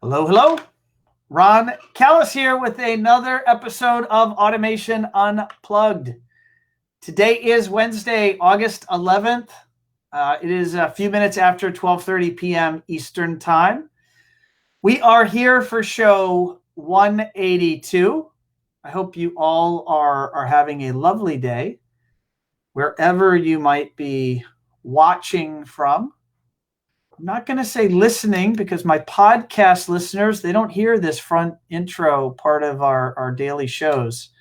Hello, hello. Ron Callis here with another episode of Automation Unplugged. Today is Wednesday, August 11th. It is a few minutes after 12:30 p.m. Eastern Time. We are here for show 182. I hope you all are having a lovely day, wherever you might be watching from. I'm not going to say listening because my podcast listeners, they don't hear this front intro part of our daily shows.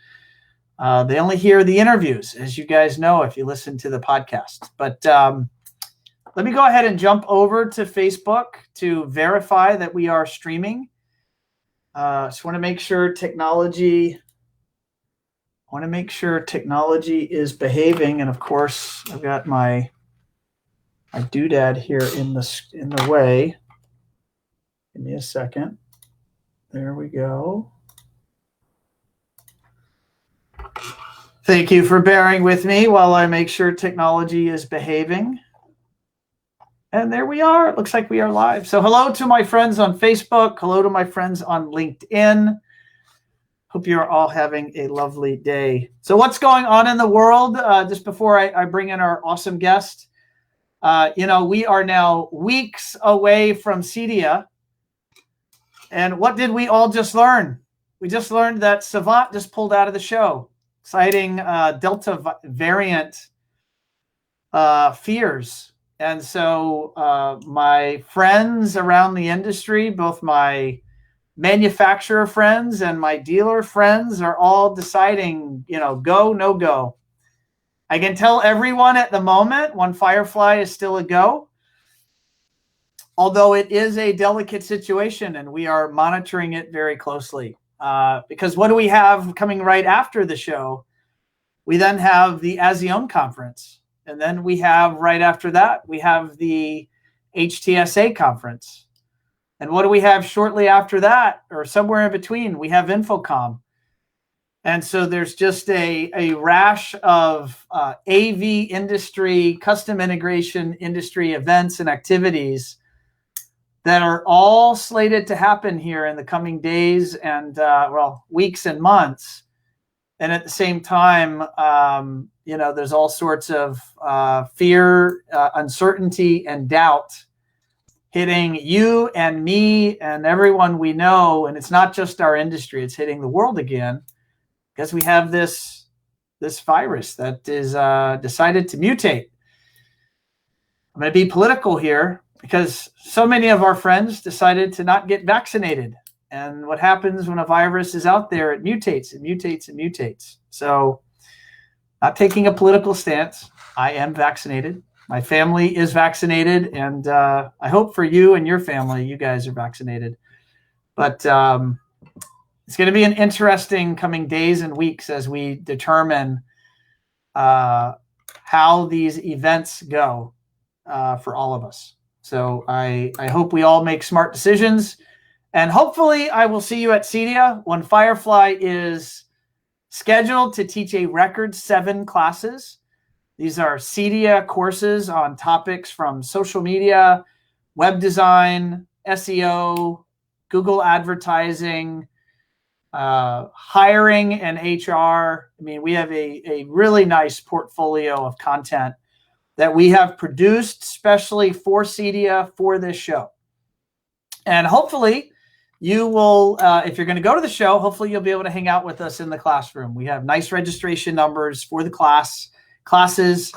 They only hear the interviews, as you guys know, if you listen to the podcast. But let me go ahead and jump over to Facebook to verify that we are streaming. Just want to make sure technology is behaving. And of course, I've got my doodad here in the way. Give me a second. There we go. Thank you for bearing with me while I make sure technology is behaving. And there we are. It looks like we are live. So hello to my friends on Facebook. Hello to my friends on LinkedIn. Hope you're all having a lovely day. So what's going on in the world? Just before I bring in our awesome guest. We are now weeks away from CET. And what did we all just learn? We just learned that Savant just pulled out of the show, citing Delta variant fears. And so my friends around the industry, both my manufacturer friends and my dealer friends, are all deciding, go, no go. I can tell everyone at the moment One Firefly is still a go, although it is a delicate situation and we are monitoring it very closely. Because what do we have coming right after the show? We then have the ASEAN conference. And then we have right after that, we have the HTSA conference. And what do we have shortly after that, or somewhere in between? We have Infocom. And so there's just a rash of AV industry, custom integration industry events and activities that are all slated to happen here in the coming days and, weeks and months. And at the same time, there's all sorts of fear, uncertainty, and doubt hitting you and me and everyone we know. And it's not just our industry, it's hitting the world again. Because we have this virus that is decided to mutate. I'm going to be political here because so many of our friends decided to not get vaccinated. And what happens when a virus is out there, it mutates and mutates and mutates. So not taking a political stance. I am vaccinated. My family is vaccinated. And I hope for you and your family, you guys are vaccinated. But it's going to be an interesting coming days and weeks as we determine how these events go for all of us. So I hope we all make smart decisions. And hopefully I will see you at CET. One Firefly is scheduled to teach a record 7 classes. These are CET courses on topics from social media, web design, SEO, Google advertising, hiring and HR. I mean, we have a really nice portfolio of content that we have produced specially for CET for this show. And hopefully you will, if you're going to go to the show, hopefully you'll be able to hang out with us in the classroom. We have nice registration numbers for the classes,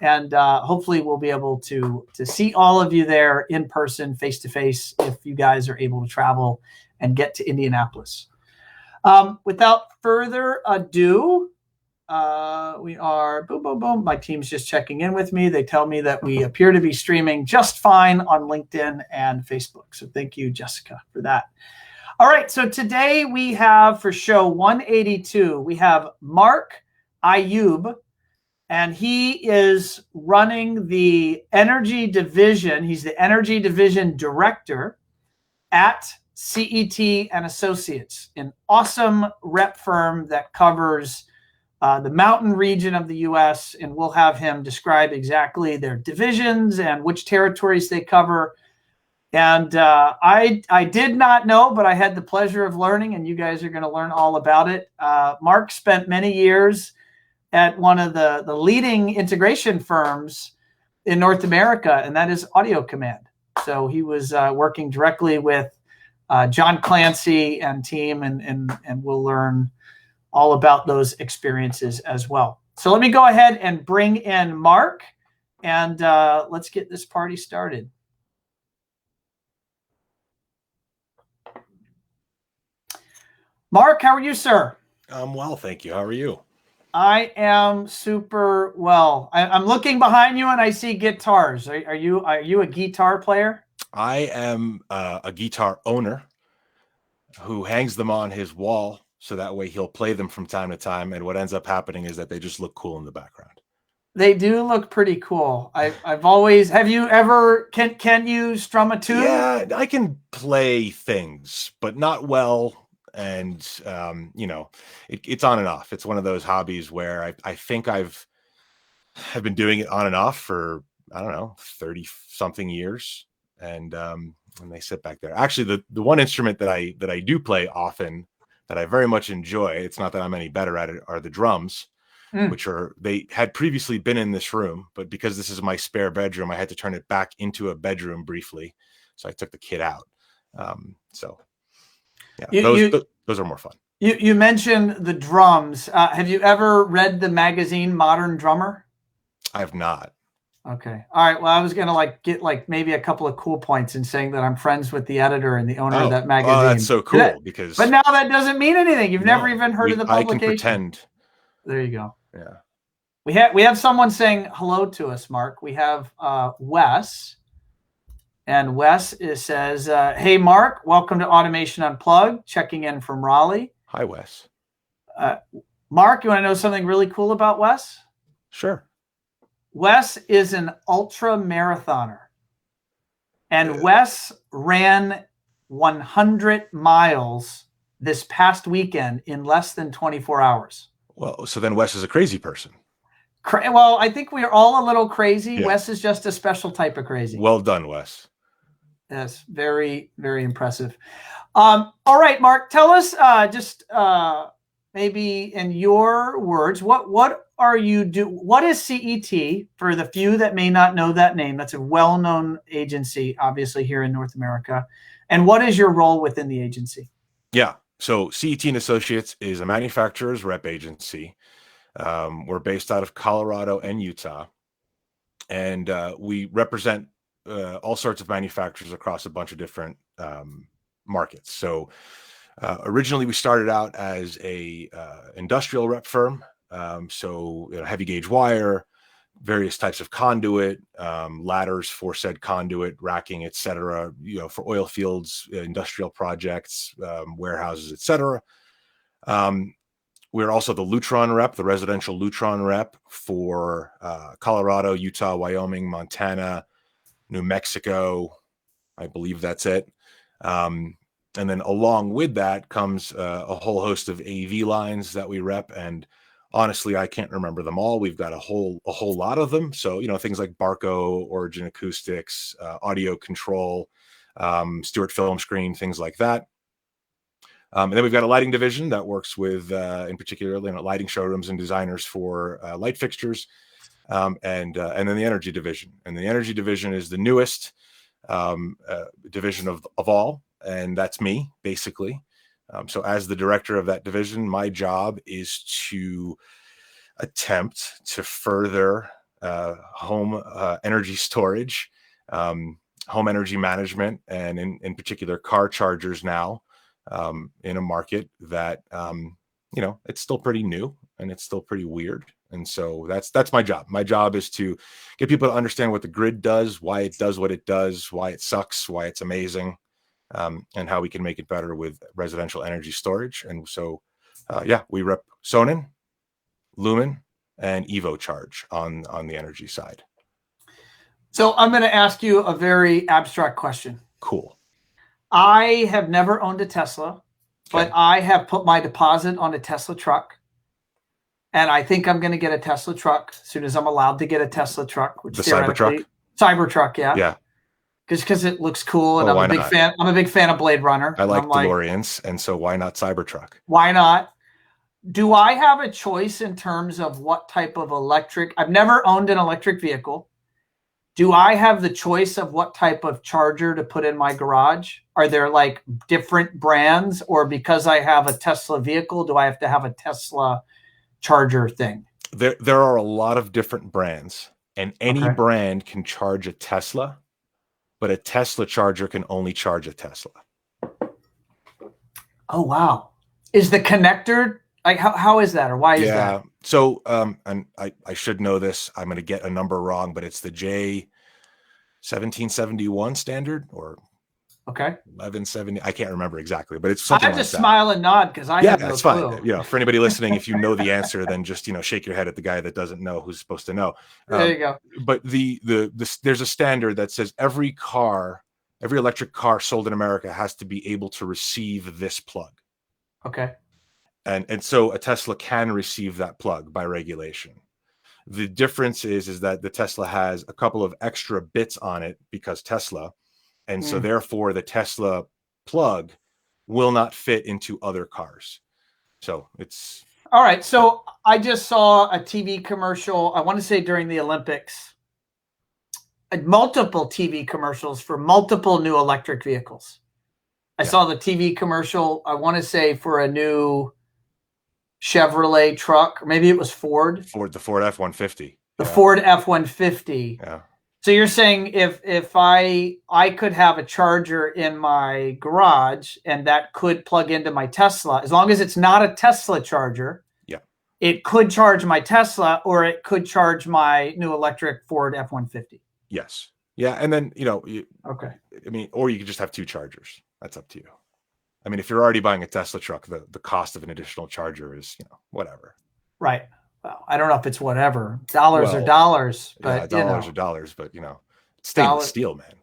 and hopefully we'll be able to see all of you there in person, face-to-face, if you guys are able to travel and get to Indianapolis. Without further ado, we are boom, boom, boom. My team's just checking in with me. They tell me that we appear to be streaming just fine on LinkedIn and Facebook. So thank you, Jessica, for that. All right. So today we have for show 182, we have Marc Ayoub, and he is running the energy division. He's the energy division director at CET and Associates, an awesome rep firm that covers the mountain region of the U.S., and we'll have him describe exactly their divisions and which territories they cover. And I did not know, but I had the pleasure of learning, and you guys are going to learn all about it. Marc spent many years at one of the leading integration firms in North America, and that is AudioCommand. So he was working directly with John Clancy and team, and we'll learn all about those experiences as well. So let me go ahead and bring in Marc, and let's get this party started. Marc, how are you, sir? I'm well, thank you. How are you? I am super well. I'm looking behind you and I see guitars. Are you a guitar player? I am a guitar owner who hangs them on his wall so that way he'll play them from time to time. And what ends up happening is that they just look cool in the background. They do look pretty cool. I've always, have you ever, can you strum a tune? Yeah, I can play things, but not well. And, you know, it's on and off. It's one of those hobbies where I think I've been doing it on and off for, I don't know, 30 something years. And they sit back there. Actually, the one instrument that I do play often that I very much enjoy, it's not that I'm any better at it, are the drums, which they had previously been in this room, but because this is my spare bedroom, I had to turn it back into a bedroom briefly. So I took the kit out. Yeah, those are more fun. You mentioned the drums. Have you ever read the magazine Modern Drummer? I have not. Okay. All right. Well, I was gonna get maybe a couple of cool points in saying that I'm friends with the editor and the owner of that magazine. Oh, that's so cool but now that doesn't mean anything. You've never even heard of the publication. I can pretend. There you go. Yeah. We have someone saying hello to us, Marc. We have Wes. And Wes says, hey, Marc, welcome to Automation Unplugged, checking in from Raleigh. Hi, Wes. Marc, you want to know something really cool about Wes? Sure. Wes is an ultra marathoner. And Wes ran 100 miles this past weekend in less than 24 hours. Well, so then Wes is a crazy person. Well, I think we are all a little crazy. Yeah. Wes is just a special type of crazy. Well done, Wes. Yes, very, very impressive. All right, Marc, tell us just maybe in your words, what are you what is CET for the few that may not know that name? That's a well-known agency, obviously, here in North America. And what is your role within the agency? Yeah, so CET and Associates is a manufacturer's rep agency. We're based out of Colorado and Utah, and we represent all sorts of manufacturers across a bunch of different markets. So originally we started out as a industrial rep firm. So heavy gauge wire, various types of conduit, ladders for said conduit, racking, etc. For oil fields, industrial projects, warehouses, etc. We're also the Lutron rep, the residential Lutron rep for Colorado, Utah, Wyoming, Montana, New Mexico. I believe that's it. And then along with that comes a whole host of AV lines that we rep. And honestly, I can't remember them all. We've got a whole lot of them. So, things like Barco, Origin Acoustics, Audio Control, Stewart Film Screen, things like that. And then we've got a lighting division that works with, in particular, lighting showrooms and designers for light fixtures. And then the energy division. And the energy division is the newest division of all. And that's me, basically. So as the director of that division, my job is to attempt to further home energy storage, home energy management, and in particular car chargers now in a market that, it's still pretty new and it's still pretty weird. And so that's my job. My job is to get people to understand what the grid does, why it does what it does, why it sucks, why it's amazing, and how we can make it better with residential energy storage. And so, we rep Sonnen, Lumin, and EvoCharge on the energy side. So I'm going to ask you a very abstract question. Cool. I have never owned a Tesla, but I have put my deposit on a Tesla truck. And I think I'm going to get a Tesla truck as soon as I'm allowed to get a Tesla truck. Which the Cybertruck? Cybertruck, yeah. Yeah. because it looks cool, and Well, I'm why a big not? fan. I'm a big fan of Blade Runner. I like I'm like, DeLoreans, and so why not Cybertruck? why not? Do I have a choice in terms of what type of electric? I've never owned an electric vehicle. Do I have the choice of what type of charger to put in my garage? Are there like different brands, or because I have a Tesla vehicle, do I have to have a Tesla charger thing? There are a lot of different brands, and any Okay. brand can charge a Tesla, but a Tesla charger can only charge a Tesla. Oh, wow. Is the connector, like, how is that, or why is that? Yeah. So, and I should know this. I'm going to get a number wrong, but it's the J1771 standard, or Okay. 1170. I can't remember exactly, but it's I something like just that. smile and nod because I Yeah, have no that's fine. clue. You know, for anybody listening, if you know the answer, then just, you know, shake your head at the guy that doesn't know, who's supposed to know. There you go. But there's a standard that says every electric car sold in America has to be able to receive this plug. Okay. And so a Tesla can receive that plug by regulation. The difference is that the Tesla has a couple of extra bits on it because Tesla, and so therefore the Tesla plug will not fit into other cars. So it's all right. So I just saw a TV commercial, I want to say during the Olympics, multiple TV commercials for multiple new electric vehicles. I saw the TV commercial, I want to say, for a new Chevrolet truck, or maybe it was Ford. The Ford F-150. The Ford F-150. Yeah. So you're saying if I could have a charger in my garage and that could plug into my Tesla, as long as it's not a Tesla charger, it could charge my Tesla, or it could charge my new electric Ford F-150. Yes. Yeah. And then, you know, okay. I mean, or you could just have two chargers. That's up to you. I mean, if you're already buying a Tesla truck, the cost of an additional charger is, you know, whatever. Right. Well, I don't know if it's whatever. Dollars are dollars, but dollars are dollars, but you know, stainless steel, man.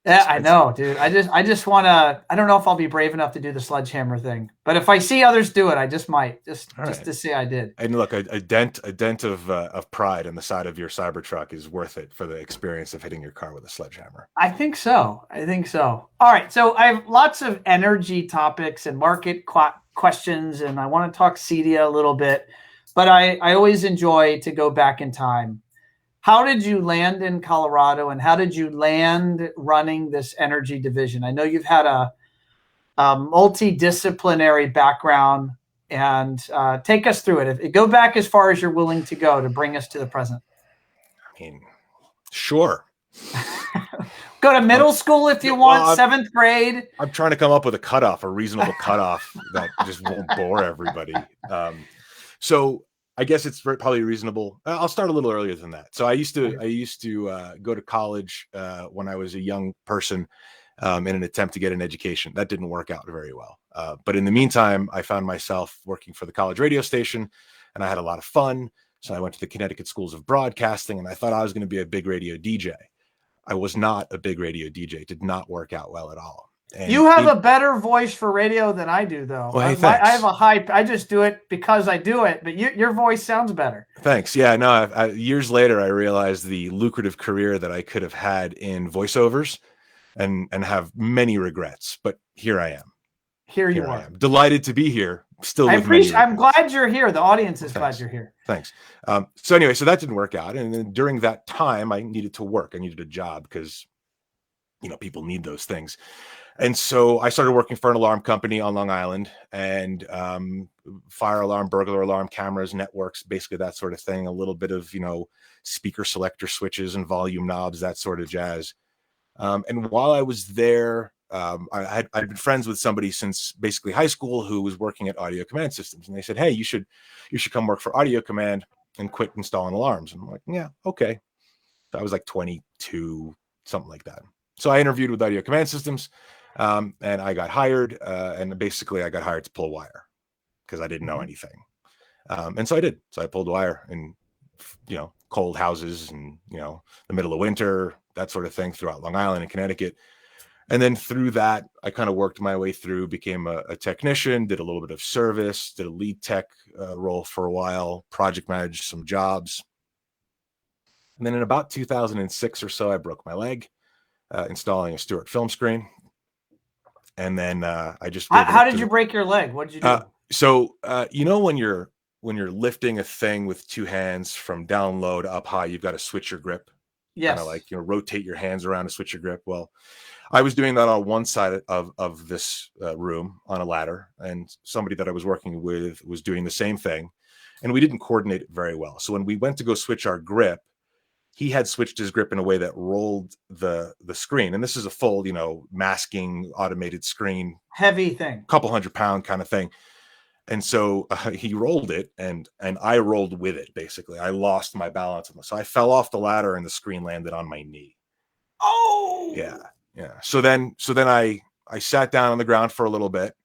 Yeah, I know, dude. I just want to. I don't know if I'll be brave enough to do the sledgehammer thing, but if I see others do it, I just might, just to say I did. And look, a dent of pride in the side of your Cybertruck is worth it for the experience of hitting your car with a sledgehammer. I think so. All right, so I have lots of energy topics and market questions, and I want to talk CEDIA a little bit, but I always enjoy to go back in time. How did you land in Colorado, and how did you land running this energy division? I know you've had a multidisciplinary background, and take us through it. Go back as far as you're willing to go to bring us to the present. I mean, sure. Go to middle school if you want, 7th grade. I'm trying to come up with a reasonable cutoff that just won't bore everybody. So I guess it's probably reasonable. I'll start a little earlier than that. So I used to go to college when I was a young person in an attempt to get an education. That didn't work out very well. But in the meantime, I found myself working for the college radio station, and I had a lot of fun. So I went to the Connecticut Schools of Broadcasting, and I thought I was going to be a big radio DJ. I was not a big radio DJ. It did not work out well at all. And you have a better voice for radio than I do, though. Well, hey, I have a hype. I just do it because I do it, but your voice sounds better. Thanks. Yeah, no, years later, I realized the lucrative career that I could have had in voiceovers and have many regrets, but here I am. Here you are. I am. Delighted to be here. Still, I'm glad you're here. The audience is glad you're here. Thanks. So anyway, so that didn't work out. And then during that time, I needed to work. I needed a job because, you know, people need those things. And so I started working for an alarm company on Long Island, and fire alarm, burglar alarm, cameras, networks, basically that sort of thing. A little bit of, you know, speaker selector switches and volume knobs, that sort of jazz. And while I was there, I'd been friends with somebody since basically high school who was working at AudioCommand Systems. And they said, hey, you should come work for AudioCommand and quit installing alarms. And I'm like, yeah, okay. So I was like 22, something like that. So I interviewed with AudioCommand Systems. And I got hired, and basically I got hired to pull wire because I didn't know anything. And so I did. So I pulled wire in, you know, cold houses and, you know, the middle of winter, that sort of thing throughout Long Island and Connecticut. And then through that, I kind of worked my way through, became a technician, did a little bit of service, did a lead tech role for a while, project managed some jobs. And then in about 2006 or so, I broke my leg. installing a Stewart film screen. And then I just how did you break your leg? What did you do? So you know, when you're lifting a thing with two hands from down low to up high, you've got to switch your grip. Yes. Kind of like, you know, rotate your hands around to switch your grip. Well, I was doing that on one side of this room on a ladder, and somebody that I was working with was doing the same thing, and we didn't coordinate it very well. So when we went to go switch our grip, he had switched his grip in a way that rolled the screen. And this is a full, you know, masking automated screen, heavy thing, couple 100-pound kind of thing. And so he rolled it, and I rolled with it. Basically, I lost my balance. So I fell off the ladder, and the screen landed on my knee. Oh, yeah. So then I sat down on the ground for a little bit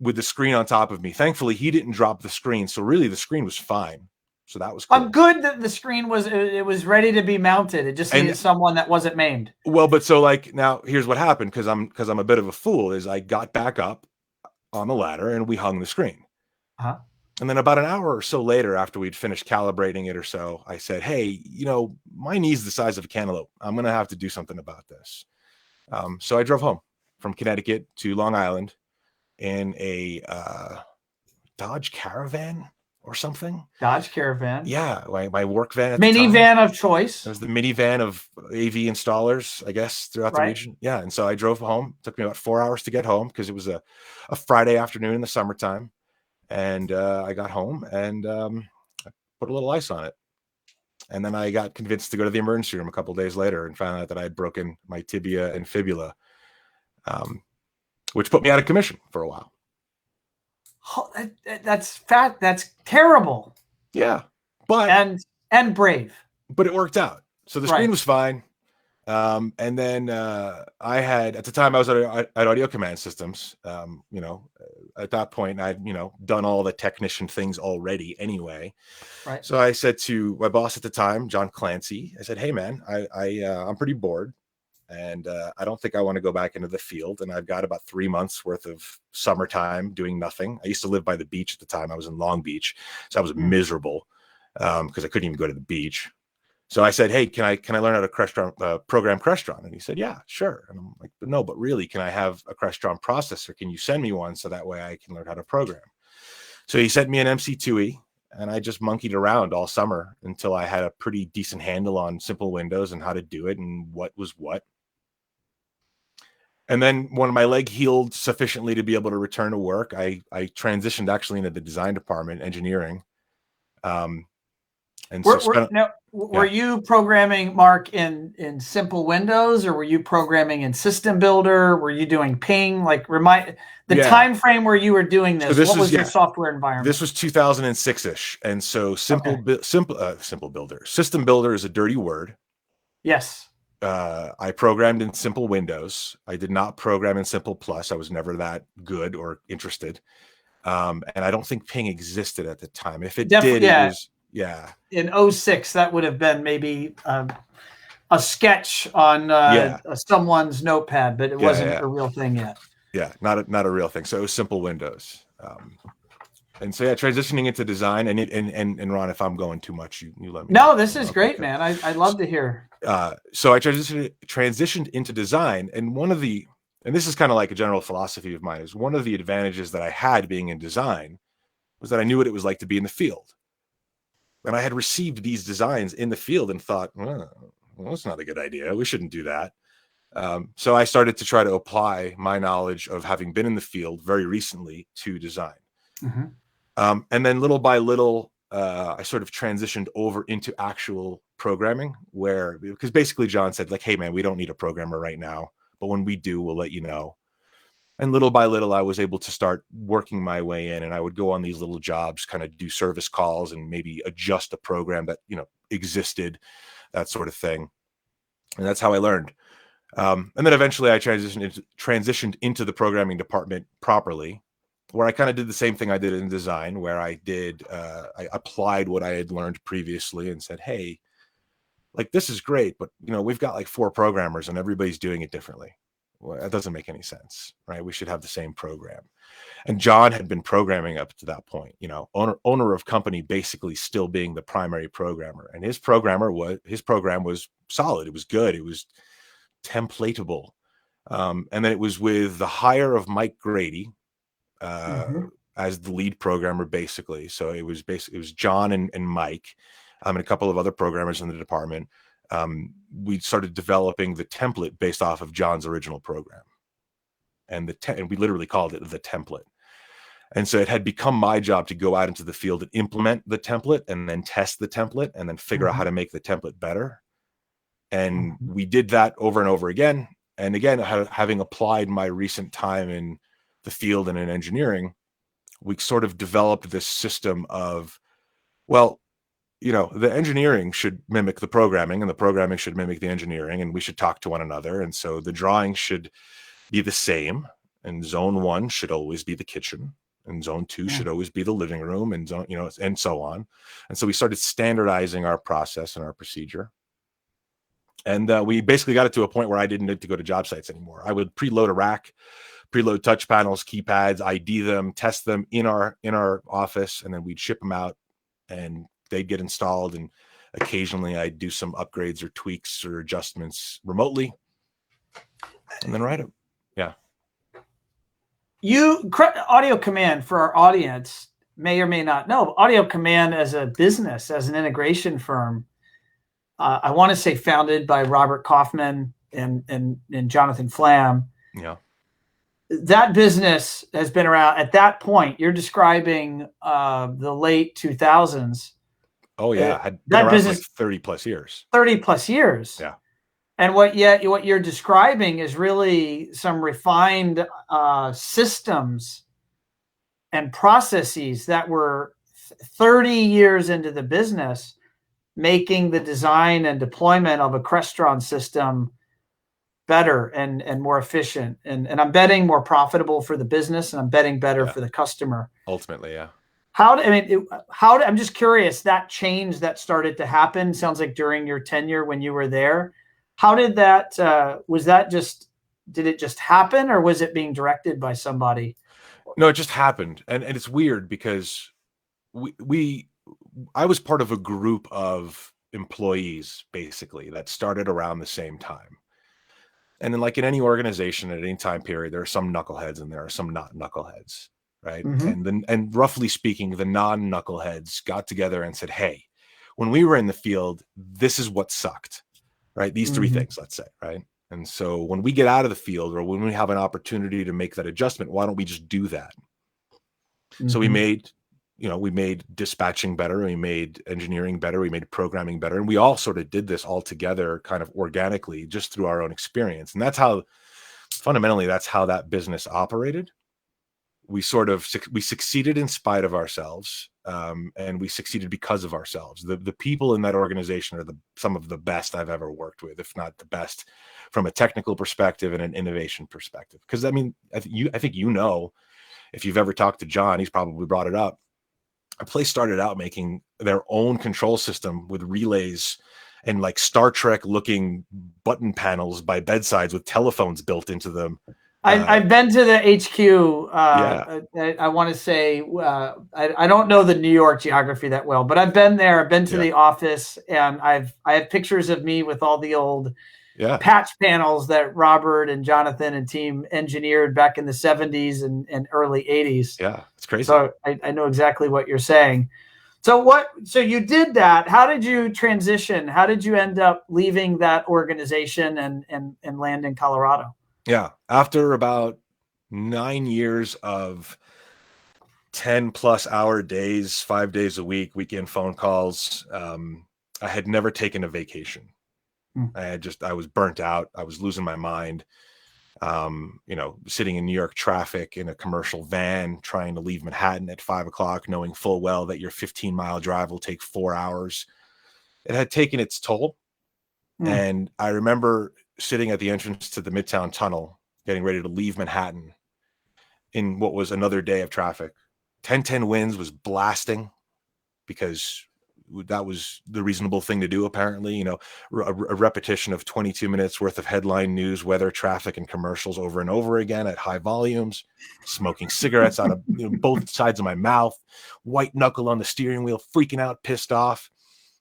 with the screen on top of me. Thankfully, he didn't drop the screen. So really, the screen was fine. So that was cool. I'm good that the screen was ready to be mounted. It just needed someone that wasn't maimed. Well, but so like now here's what happened, because I'm a bit of a fool, is I got back up on the ladder and we hung the screen. And then about an hour or so later, after we'd finished calibrating it or so, I said, hey, you know, my knee's the size of a cantaloupe. I'm going to have to do something about this. So I drove home from Connecticut to Long Island in a Dodge Caravan or something. Dodge Caravan. Yeah, my work van. Minivan of choice. It was the minivan of AV installers, I guess, throughout the region. Yeah, and so I drove home. It took me about 4 hours to get home because it was a Friday afternoon in the summertime. And I got home and I put a little ice on it. And then I got convinced to go to the emergency room a couple of days later and found out that I had broken my tibia and fibula, which put me out of commission for a while. Oh, that's fat. That's terrible. Yeah, but and brave. But it worked out. So the screen was fine. And then I had, at the time I was at AudioCommand Systems, you know, at that point I'd, you know, done all the technician things already anyway. Right. So I said to my boss at the time, John Clancy, I said, hey man, I'm pretty bored and I don't think I want to go back into the field. And I've got about 3 months worth of summertime doing nothing. I used to live by the beach at the time. I was in Long Beach. So I was miserable because I couldn't even go to the beach. So I said, hey, can I learn how to Crestron, program Crestron? And he said, yeah, sure. And I'm like, but really, can I have a Crestron processor? Can you send me one so that way I can learn how to program? So he sent me an MC2E, and I just monkeyed around all summer until I had a pretty decent handle on simple Windows and how to do it and what was what. And then when my leg healed sufficiently to be able to return to work, I transitioned actually into the design department, engineering. And so were you programming, Marc, in simple Windows, or were you programming in System Builder? Were you doing ping? Like, remind the time frame where you were doing this. So what was your software environment? This was 2006-ish, and so Simple Builder. System Builder is a dirty word. Yes. I programmed in simple Windows. I did not program in Simple Plus. I was never that good or interested. And I don't think ping existed at the time. If it did, it was. Yeah. In 06, that would have been maybe a sketch on someone's notepad, but it wasn't a real thing yet. Yeah, not a real thing. So it was simple Windows. And so transitioning into design and Ron, if I'm going too much, you let me know. No, this is great, man. I love to hear. So I transitioned into design, and and this is kind of like a general philosophy of mine, is one of the advantages that I had being in design was that I knew what it was like to be in the field. And I had received these designs in the field and thought, well, that's not a good idea. We shouldn't do that. So I started to try to apply my knowledge of having been in the field very recently to design. And then little by little, I sort of transitioned over into actual programming, because basically John said, like, hey, man, we don't need a programmer right now, but when we do, we'll let you know. And little by little, I was able to start working my way in, and I would go on these little jobs, kind of do service calls and maybe adjust a program that, you know, existed, that sort of thing. And that's how I learned. And then eventually I transitioned into the programming department properly, where I kind of did the same thing I did in design, where I applied what I had learned previously and said, hey, like, this is great, but, you know, we've got like 4 programmers and everybody's doing it differently. Well, that doesn't make any sense, right? We should have the same program. And John had been programming up to that point, you know, owner of company, basically still being the primary programmer. And his program was solid. It was good. It was templatable. And then it was with the hire of Mike Grady as the lead programmer, basically. So it was John and Mike and a couple of other programmers in the department. We started developing the template based off of John's original program, and and we literally called it the template. And so it had become my job to go out into the field and implement the template and then test the template and then figure out how to make the template better. And we did that over and over again. And again, having applied my recent time in the field and in engineering, we sort of developed this system of, well, the engineering should mimic the programming and the programming should mimic the engineering, and we should talk to one another. And so the drawing should be the same, and zone 1 should always be the kitchen, and zone 2 should always be the living room, and zone, and so on. And so we started standardizing our process and our procedure. And we basically got it to a point where I didn't need to go to job sites anymore. I would preload a rack, preload touch panels, keypads, ID them, test them in our office, and then we'd ship them out and they'd get installed. And occasionally I'd do some upgrades or tweaks or adjustments remotely and then write them. Yeah. AudioCommand, for our audience, may or may not know, AudioCommand as a business, as an integration firm, I want to say founded by Robert Kaufman and Jonathan Flam. Yeah. That business has been around at that point. You're describing the late 2000s. Oh yeah, had been that around business like 30 plus years. 30 plus years. Yeah. And what you're describing is really some refined systems and processes that were 30 years into the business, making the design and deployment of a Crestron system better and more efficient. And I'm betting more profitable for the business, and I'm betting better for the customer. Ultimately, yeah. I'm just curious, that change that started to happen, sounds like during your tenure when you were there. How did that, did it just happen, or was it being directed by somebody? No, it just happened. And it's weird because I was part of a group of employees, basically, that started around the same time. And then, like in any organization at any time period, there are some knuckleheads and there are some not knuckleheads, right? And roughly speaking, the non-knuckleheads got together and said, hey, when we were in the field, this is what sucked, right? These three things, let's say, right? And so when we get out of the field, or when we have an opportunity to make that adjustment, why don't we just do that? So we made dispatching better, we made engineering better, we made programming better, and we all sort of did this all together kind of organically just through our own experience. And that's how, fundamentally, that's how that business operated. We succeeded in spite of ourselves, and we succeeded because of ourselves. The people in that organization are some of the best I've ever worked with, if not the best, from a technical perspective and an innovation perspective. Because I mean, I think if you've ever talked to John, he's probably brought it up. A place started out making their own control system with relays and like Star Trek looking button panels by bedsides with telephones built into them. I've been to the HQ. I want to say, I don't know the New York geography that well, but I've been there. I've been to the office, and I have pictures of me with all the old patch panels that Robert and Jonathan and team engineered back in the 70s and early 80s. Yeah, it's crazy. So I know exactly what you're saying. So you did that. How did you transition? How did you end up leaving that organization and land in Colorado? Yeah. After about 9 years of 10+ hour days, 5 days a week, weekend phone calls, I had never taken a vacation. I was burnt out. I was losing my mind. Sitting in New York traffic in a commercial van, trying to leave Manhattan at 5 o'clock, knowing full well that your 15-mile drive will take 4 hours. It had taken its toll. And I remember sitting at the entrance to the Midtown Tunnel, getting ready to leave Manhattan in what was another day of traffic. 1010 winds was blasting because that was the reasonable thing to do, apparently. A repetition of 22 minutes worth of headline news, weather, traffic, and commercials over and over again at high volumes, smoking cigarettes out of both sides of my mouth, white knuckle on the steering wheel, freaking out, pissed off.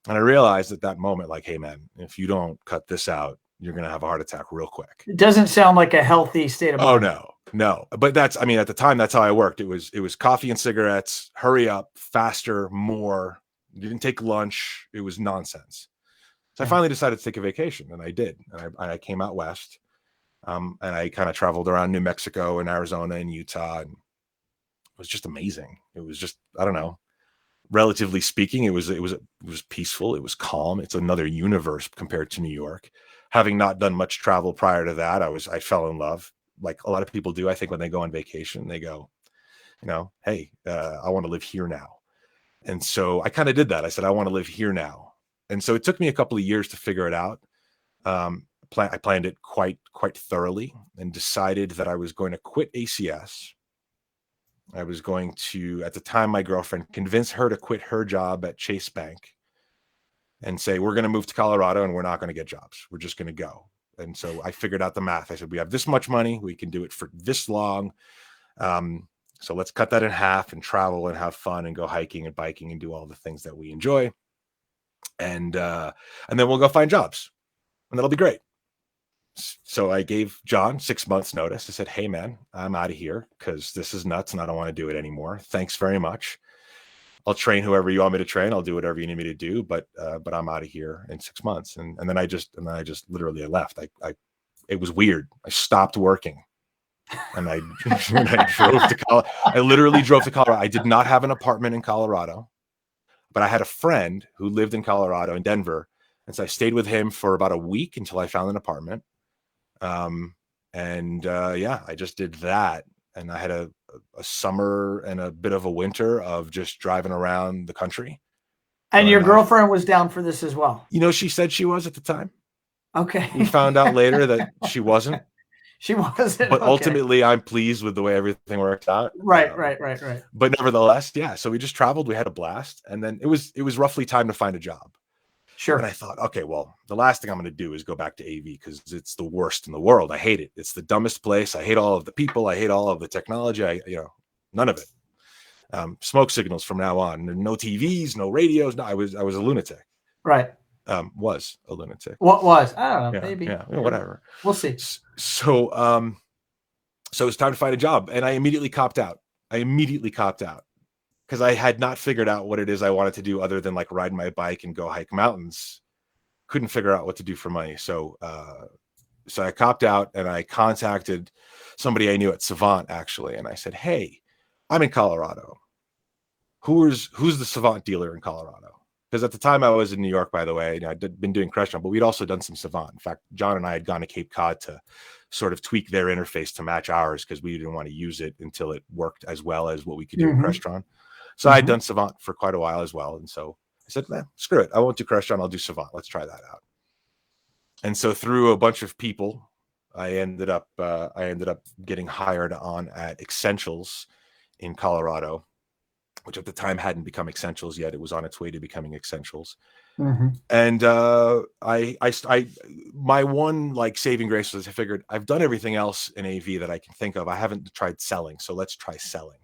And I realized at that moment, like, hey man, if you don't cut this out, you're going to have a heart attack real quick. It doesn't sound like a healthy state of mind. Oh, no. But that's, I mean, at the time, that's how I worked. It was coffee and cigarettes, hurry up, faster, more. You didn't take lunch. It was nonsense. So I finally decided to take a vacation, and I did. And I came out west, and I kind of traveled around New Mexico and Arizona and Utah, and it was just amazing. It was just, I don't know, relatively speaking, it was peaceful. It was calm. It's another universe compared to New York. Having not done much travel prior to that, I fell in love, like a lot of people do. I think when they go on vacation, they go, hey, I want to live here now. And so I kind of did that. I said, I want to live here now. And so it took me a couple of years to figure it out. I planned it quite thoroughly and decided that I was going to quit ACS. I was going to, at the time, my girlfriend, convince her to quit her job at Chase Bank and say, we're going to move to Colorado and we're not going to get jobs. We're just going to go. And so I figured out the math. I said, we have this much money. We can do it for this long. So let's cut that in half and travel and have fun and go hiking and biking and do all the things that we enjoy. And then we'll go find jobs, and that'll be great. So I gave John 6 months notice. I said, hey man, I'm out of here because this is nuts and I don't want to do it anymore. Thanks very much. I'll train whoever you want me to train. I'll do whatever you need me to do, but I'm out of here in 6 months. And then I just literally left. It was weird. I stopped working. And I drove to Colorado. I literally drove to Colorado. I did not have an apartment in Colorado, but I had a friend who lived in Colorado, in Denver. And so I stayed with him for about a week until I found an apartment. I just did that. And I had a summer and a bit of a winter of just driving around the country. And your girlfriend was down for this as well? She said she was at the time. Okay. We found out later that she wasn't. She wasn't. But okay. Ultimately, I'm pleased with the way everything worked out. Right. But nevertheless, yeah. So we just traveled. We had a blast, and then it was roughly time to find a job. Sure. And I thought, okay, well, the last thing I'm going to do is go back to AV because it's the worst in the world. I hate it. It's the dumbest place. I hate all of the people. I hate all of the technology. None of it. Smoke signals from now on. No TVs, no radios. No, I was a lunatic. Right. Was a lunatic. What was? I don't know. Yeah, maybe. Yeah, whatever. We'll see. So it's time to find a job, and I immediately copped out. Because I had not figured out what it is I wanted to do other than like ride my bike and go hike mountains. Couldn't figure out what to do for money. So I copped out and I contacted somebody I knew at Savant actually. And I said, hey, I'm in Colorado. Who's the Savant dealer in Colorado? Because at the time I was in New York, by the way, I'd been doing Crestron, but we'd also done some Savant. In fact, John and I had gone to Cape Cod to sort of tweak their interface to match ours because we didn't want to use it until it worked as well as what we could do in Crestron. So I had done Savant for quite a while as well. And so I said, man, screw it. I won't do Crestron. I'll do Savant. Let's try that out. And so through a bunch of people, I ended up getting hired on at Essentials in Colorado, which at the time hadn't become Essentials yet. It was on its way to becoming Essentials. And my one like saving grace was I figured I've done everything else in AV that I can think of. I haven't tried selling. So let's try selling.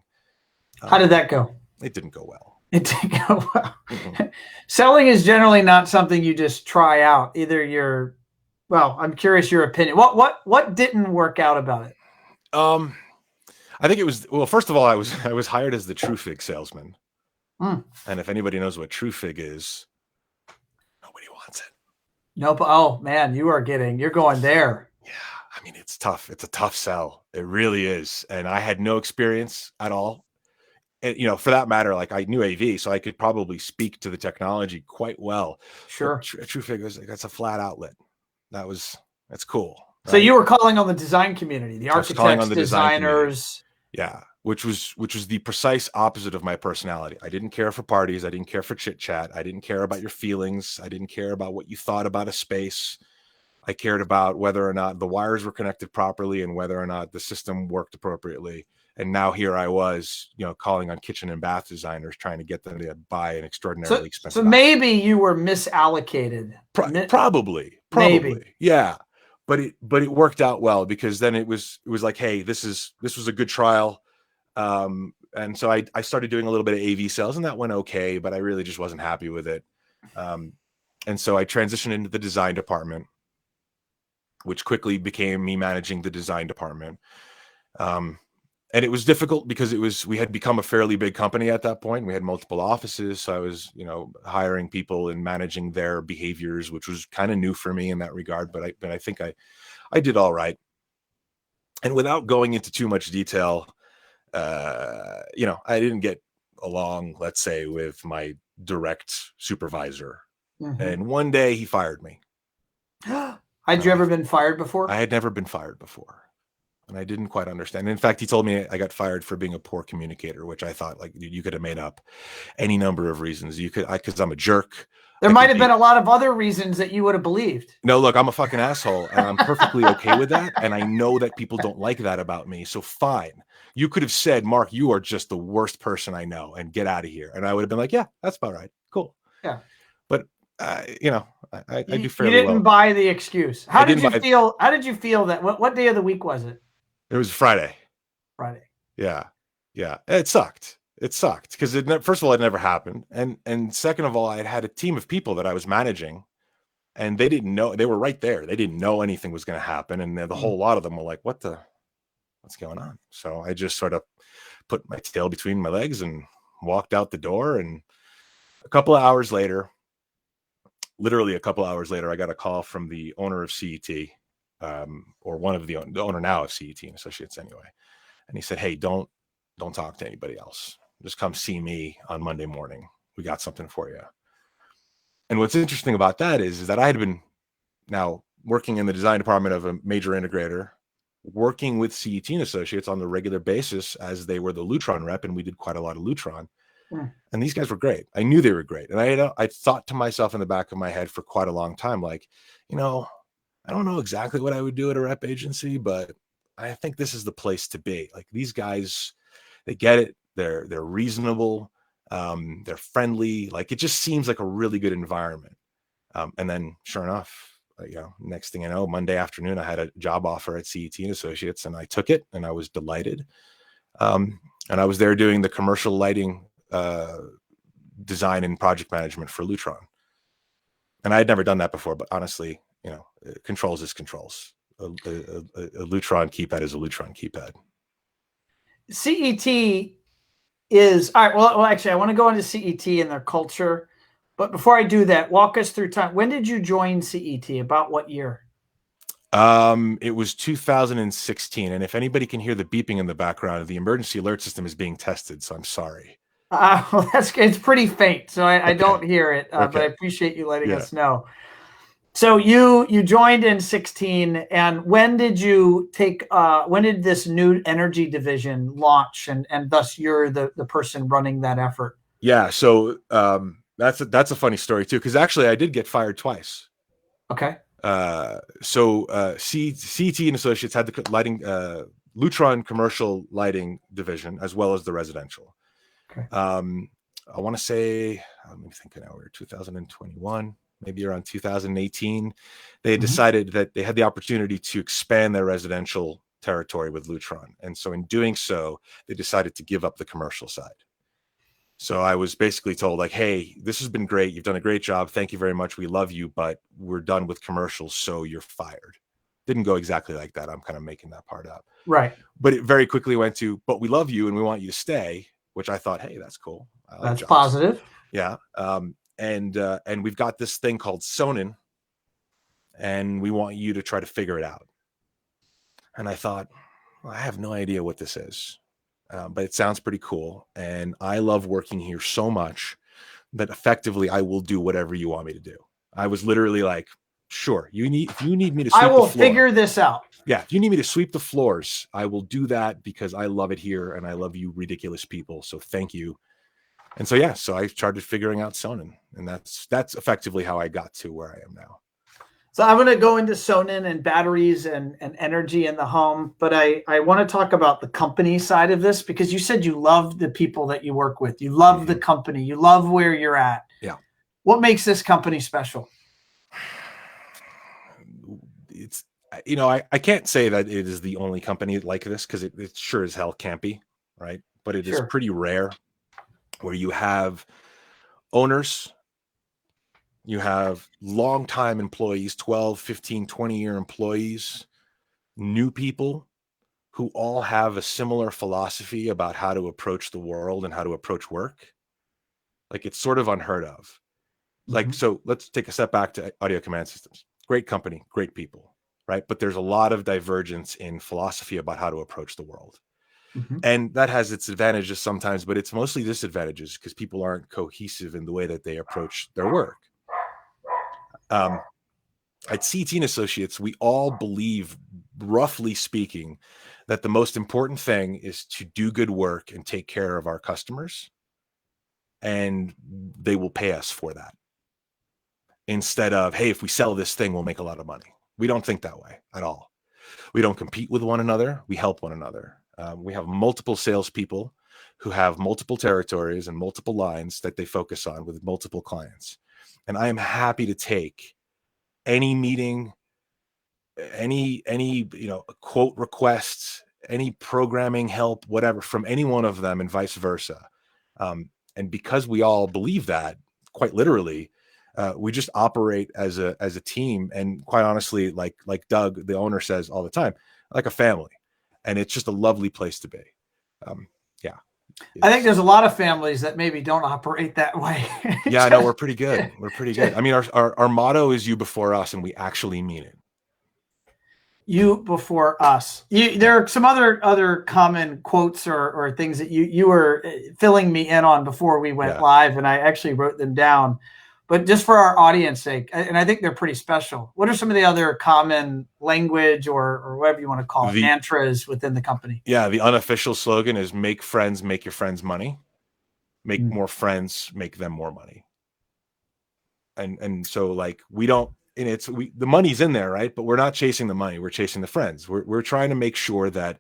How did that go? It didn't go well. It didn't go well. Selling is generally not something you just try out. Either I'm curious your opinion. What didn't work out about it? I think it was, well, first of all, I was hired as the TrueFig salesman. And if anybody knows what TrueFig is, nobody wants it. Nope. Oh man, you're going there. Yeah. I mean, it's tough. It's a tough sell. It really is. And I had no experience at all. And, for that matter, like I knew AV, so I could probably speak to the technology quite well. Sure. TrueFig was that's a flat outlet. That's cool. Right? So you were calling on the design community, the architects, designers. Yeah. Which was the precise opposite of my personality. I didn't care for parties. I didn't care for chit chat. I didn't care about your feelings. I didn't care about what you thought about a space. I cared about whether or not the wires were connected properly and whether or not the system worked appropriately. And now here I was, calling on kitchen and bath designers, trying to get them to buy an extraordinarily expensive. So maybe you were misallocated. Probably. Maybe. Yeah. But it worked out well because then it was like, hey, this was a good trial. And so I started doing a little bit of AV sales and that went okay, but I really just wasn't happy with it. And so I transitioned into the design department. which quickly became me managing the design department. And it was difficult because we had become a fairly big company at that point. We had multiple offices. So I was, hiring people and managing their behaviors, which was kind of new for me in that regard. But I think I did all right. And without going into too much detail, I didn't get along, let's say, with my direct supervisor. Mm-hmm. And one day he fired me. Had you ever been fired before? I had never been fired before. And I didn't quite understand. In fact, he told me I got fired for being a poor communicator, which I thought, like, you could have made up any number of reasons. Because I'm a jerk. There might have been a lot of other reasons that you would have believed. No, look, I'm a fucking asshole, and I'm perfectly okay with that. And I know that people don't like that about me. So fine. You could have said, Marc, you are just the worst person I know, and get out of here. And I would have been like, yeah, that's about right. Cool. Yeah. But I do fairly well. You didn't buy the excuse. How did you feel? How did you feel that? What day of the week was it? It was Friday. Friday. Yeah. It sucked. It sucked because first of all, it never happened. And second of all, I had a team of people that I was managing, and they didn't know. They were right there. They didn't know anything was going to happen. And the whole lot of them were like, what's going on? So I just sort of put my tail between my legs and walked out the door. And literally a couple of hours later, I got a call from the owner of CET. Or one of the owner now of CET and Associates anyway. And he said, hey, don't talk to anybody else. Just come see me on Monday morning. We got something for you. And what's interesting about that is that I had been now working in the design department of a major integrator, working with CET and Associates on the regular basis as they were the Lutron rep, and we did quite a lot of Lutron. Yeah. And these guys were great. I knew they were great. And I thought to myself in the back of my head for quite a long time, like, I don't know exactly what I would do at a rep agency, but I think this is the place to be. Like, these guys, they get it. They're reasonable. They're friendly. Like, it just seems like a really good environment. And then sure enough, next thing I know, Monday afternoon, I had a job offer at CET and Associates, and I took it, and I was delighted. And I was there doing the commercial lighting design and project management for Lutron. And I had never done that before, but honestly, controls is controls. A Lutron keypad is a Lutron keypad. CET is all right. Well, actually, I want to go into CET and their culture, but before I do that, walk us through time. When did you join CET? About what year? It was 2016, and if anybody can hear the beeping in the background, the emergency alert system is being tested. So I'm sorry. Well, it's pretty faint, so I don't hear it, but I appreciate you letting us know. So you joined in 16, and when did you when did this new energy division launch, and thus you're the person running that effort? Yeah, so that's a funny story too, because actually I did get fired twice. Okay. CET and Associates had the lighting Lutron commercial lighting division as well as the residential. Okay. I want to say, let me think now, we're 2021. Maybe around 2018, they had decided that they had the opportunity to expand their residential territory with Lutron. And so in doing so, they decided to give up the commercial side. So I was basically told, like, hey, this has been great. You've done a great job. Thank you very much. We love you, but we're done with commercials, so you're fired. Didn't go exactly like that. I'm kind of making that part up. Right. But it very quickly went to, but we love you and we want you to stay, which I thought, hey, that's cool. That's positive. Yeah. And we've got this thing called Sonnen, and we want you to try to figure it out. And I thought, well, I have no idea what this is, but it sounds pretty cool. And I love working here so much that effectively I will do whatever you want me to do. I was literally like, sure, if you need me to sweep I will the floor, figure this out. Yeah, if you need me to sweep the floors, I will do that because I love it here and I love you ridiculous people. So thank you. And so, so I started figuring out Sonnen, and that's effectively how I got to where I am now. So I'm going to go into Sonnen and batteries and energy in the home, but I want to talk about the company side of this, because you said you love the people that you work with. You love the company. You love where you're at. Yeah. What makes this company special? It's, I can't say that it is the only company like this, because it sure as hell can't be, right? But it is pretty rare where you have owners You have long-time employees, 12, 15, 20-year employees, new people who all have a similar philosophy about how to approach the world and how to approach work. Like, it's sort of unheard of. Like, so let's take a step back to AudioCommand Systems. Great company, great people, right? But there's a lot of divergence in philosophy about how to approach the world. And that has its advantages sometimes, but it's mostly disadvantages because people aren't cohesive in the way that they approach their work. At CET and Associates, we all believe, roughly speaking, that the most important thing is to do good work and take care of our customers, and they will pay us for that. Instead of, hey, if we sell this thing, we'll make a lot of money. We don't think that way at all. We don't compete with one another. We help one another. We have multiple salespeople who have multiple territories and multiple lines that they focus on with multiple clients. And I am happy to take any meeting, any quote requests, any programming help, whatever, from any one of them, and vice versa. And because we all believe that, quite literally, we just operate as a team, and quite honestly, like Doug, the owner, says all the time, like a family, and it's just a lovely place to be. I think there's a lot of families that maybe don't operate that way. Yeah, I know, we're pretty good. We're pretty good. I mean, our motto is "You before us," and we actually mean it. You before us. There are some other common quotes or things that you were filling me in on before we went live, and I actually wrote them down. But just for our audience sake, and I think they're pretty special, what are some of the other common language or whatever you want to call it, mantras within the company? Yeah, the unofficial slogan is "Make friends, make your friends money. Make more friends, make them more money." And so, like, we don't, and the money's in there, right? But we're not chasing the money. We're chasing the friends. We're trying to make sure that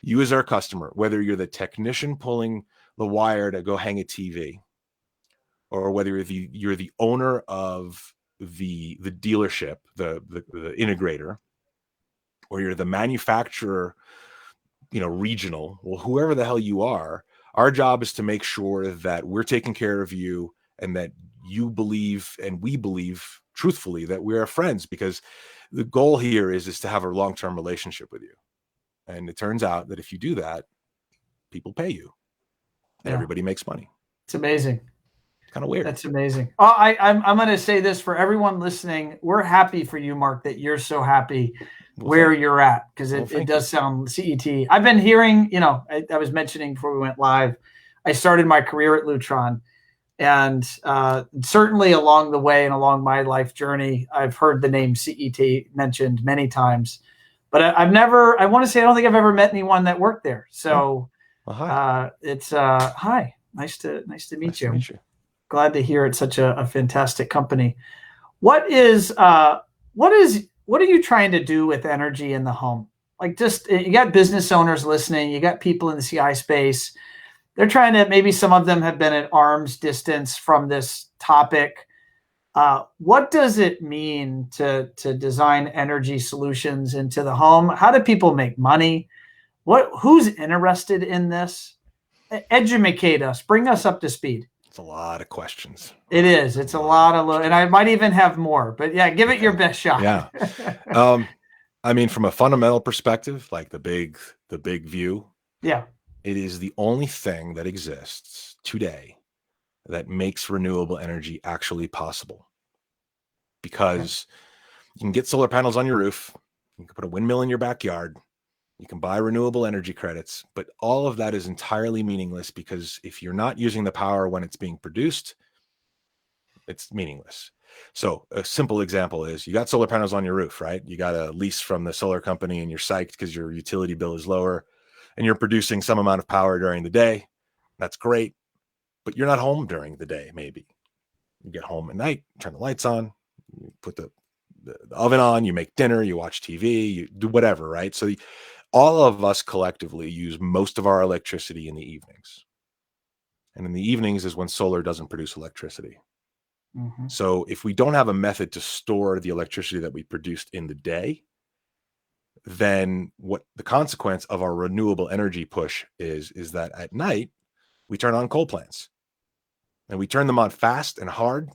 you, as our customer, whether you're the technician pulling the wire to go hang a TV, or whether you're the owner of the dealership, the integrator, or you're the manufacturer, regional, well, whoever the hell you are, our job is to make sure that we're taking care of you, and that you believe, and we believe truthfully, that we are friends, because the goal here is to have a long-term relationship with you. And it turns out that if you do that, people pay you, and everybody makes money. It's amazing. Kind of weird. That's amazing. Oh, I'm going to say this for everyone listening. We're happy for you, Marc, that you're so happy where you're at, because it does sound CET. I've been hearing, I was mentioning before we went live, I started my career at Lutron, and certainly along the way and along my life journey, I've heard the name CET mentioned many times, but I want to say I don't think I've ever met anyone that worked there. So hi. Hi. Nice to meet you. Glad to hear it's such a fantastic company. What are you trying to do with energy in the home? Like, just, you got business owners listening, you got people in the CI space. They're trying to, maybe some of them have been at arm's distance from this topic. What does it mean to design energy solutions into the home? How do people make money? Who's interested in this? Educate us, bring us up to speed. It's a lot of questions. It is. It's a lot of, and I might even have more, but yeah, give it your best shot. Yeah. I mean, from a fundamental perspective, like the big view. Yeah. It is the only thing that exists today that makes renewable energy actually possible. Because you can get solar panels on your roof, you can put a windmill in your backyard, you can buy renewable energy credits, but all of that is entirely meaningless, because if you're not using the power when it's being produced, it's meaningless. So a simple example is, you got solar panels on your roof, right? You got a lease from the solar company, and you're psyched because your utility bill is lower, and you're producing some amount of power during the day. That's great, but you're not home during the day. Maybe you get home at night, turn the lights on, you put the oven on, you make dinner, you watch TV, you do whatever, right? So all of us collectively use most of our electricity in the evenings. And in the evenings is when solar doesn't produce electricity. Mm-hmm. So if we don't have a method to store the electricity that we produced in the day, then what the consequence of our renewable energy push is that at night we turn on coal plants, and we turn them on fast and hard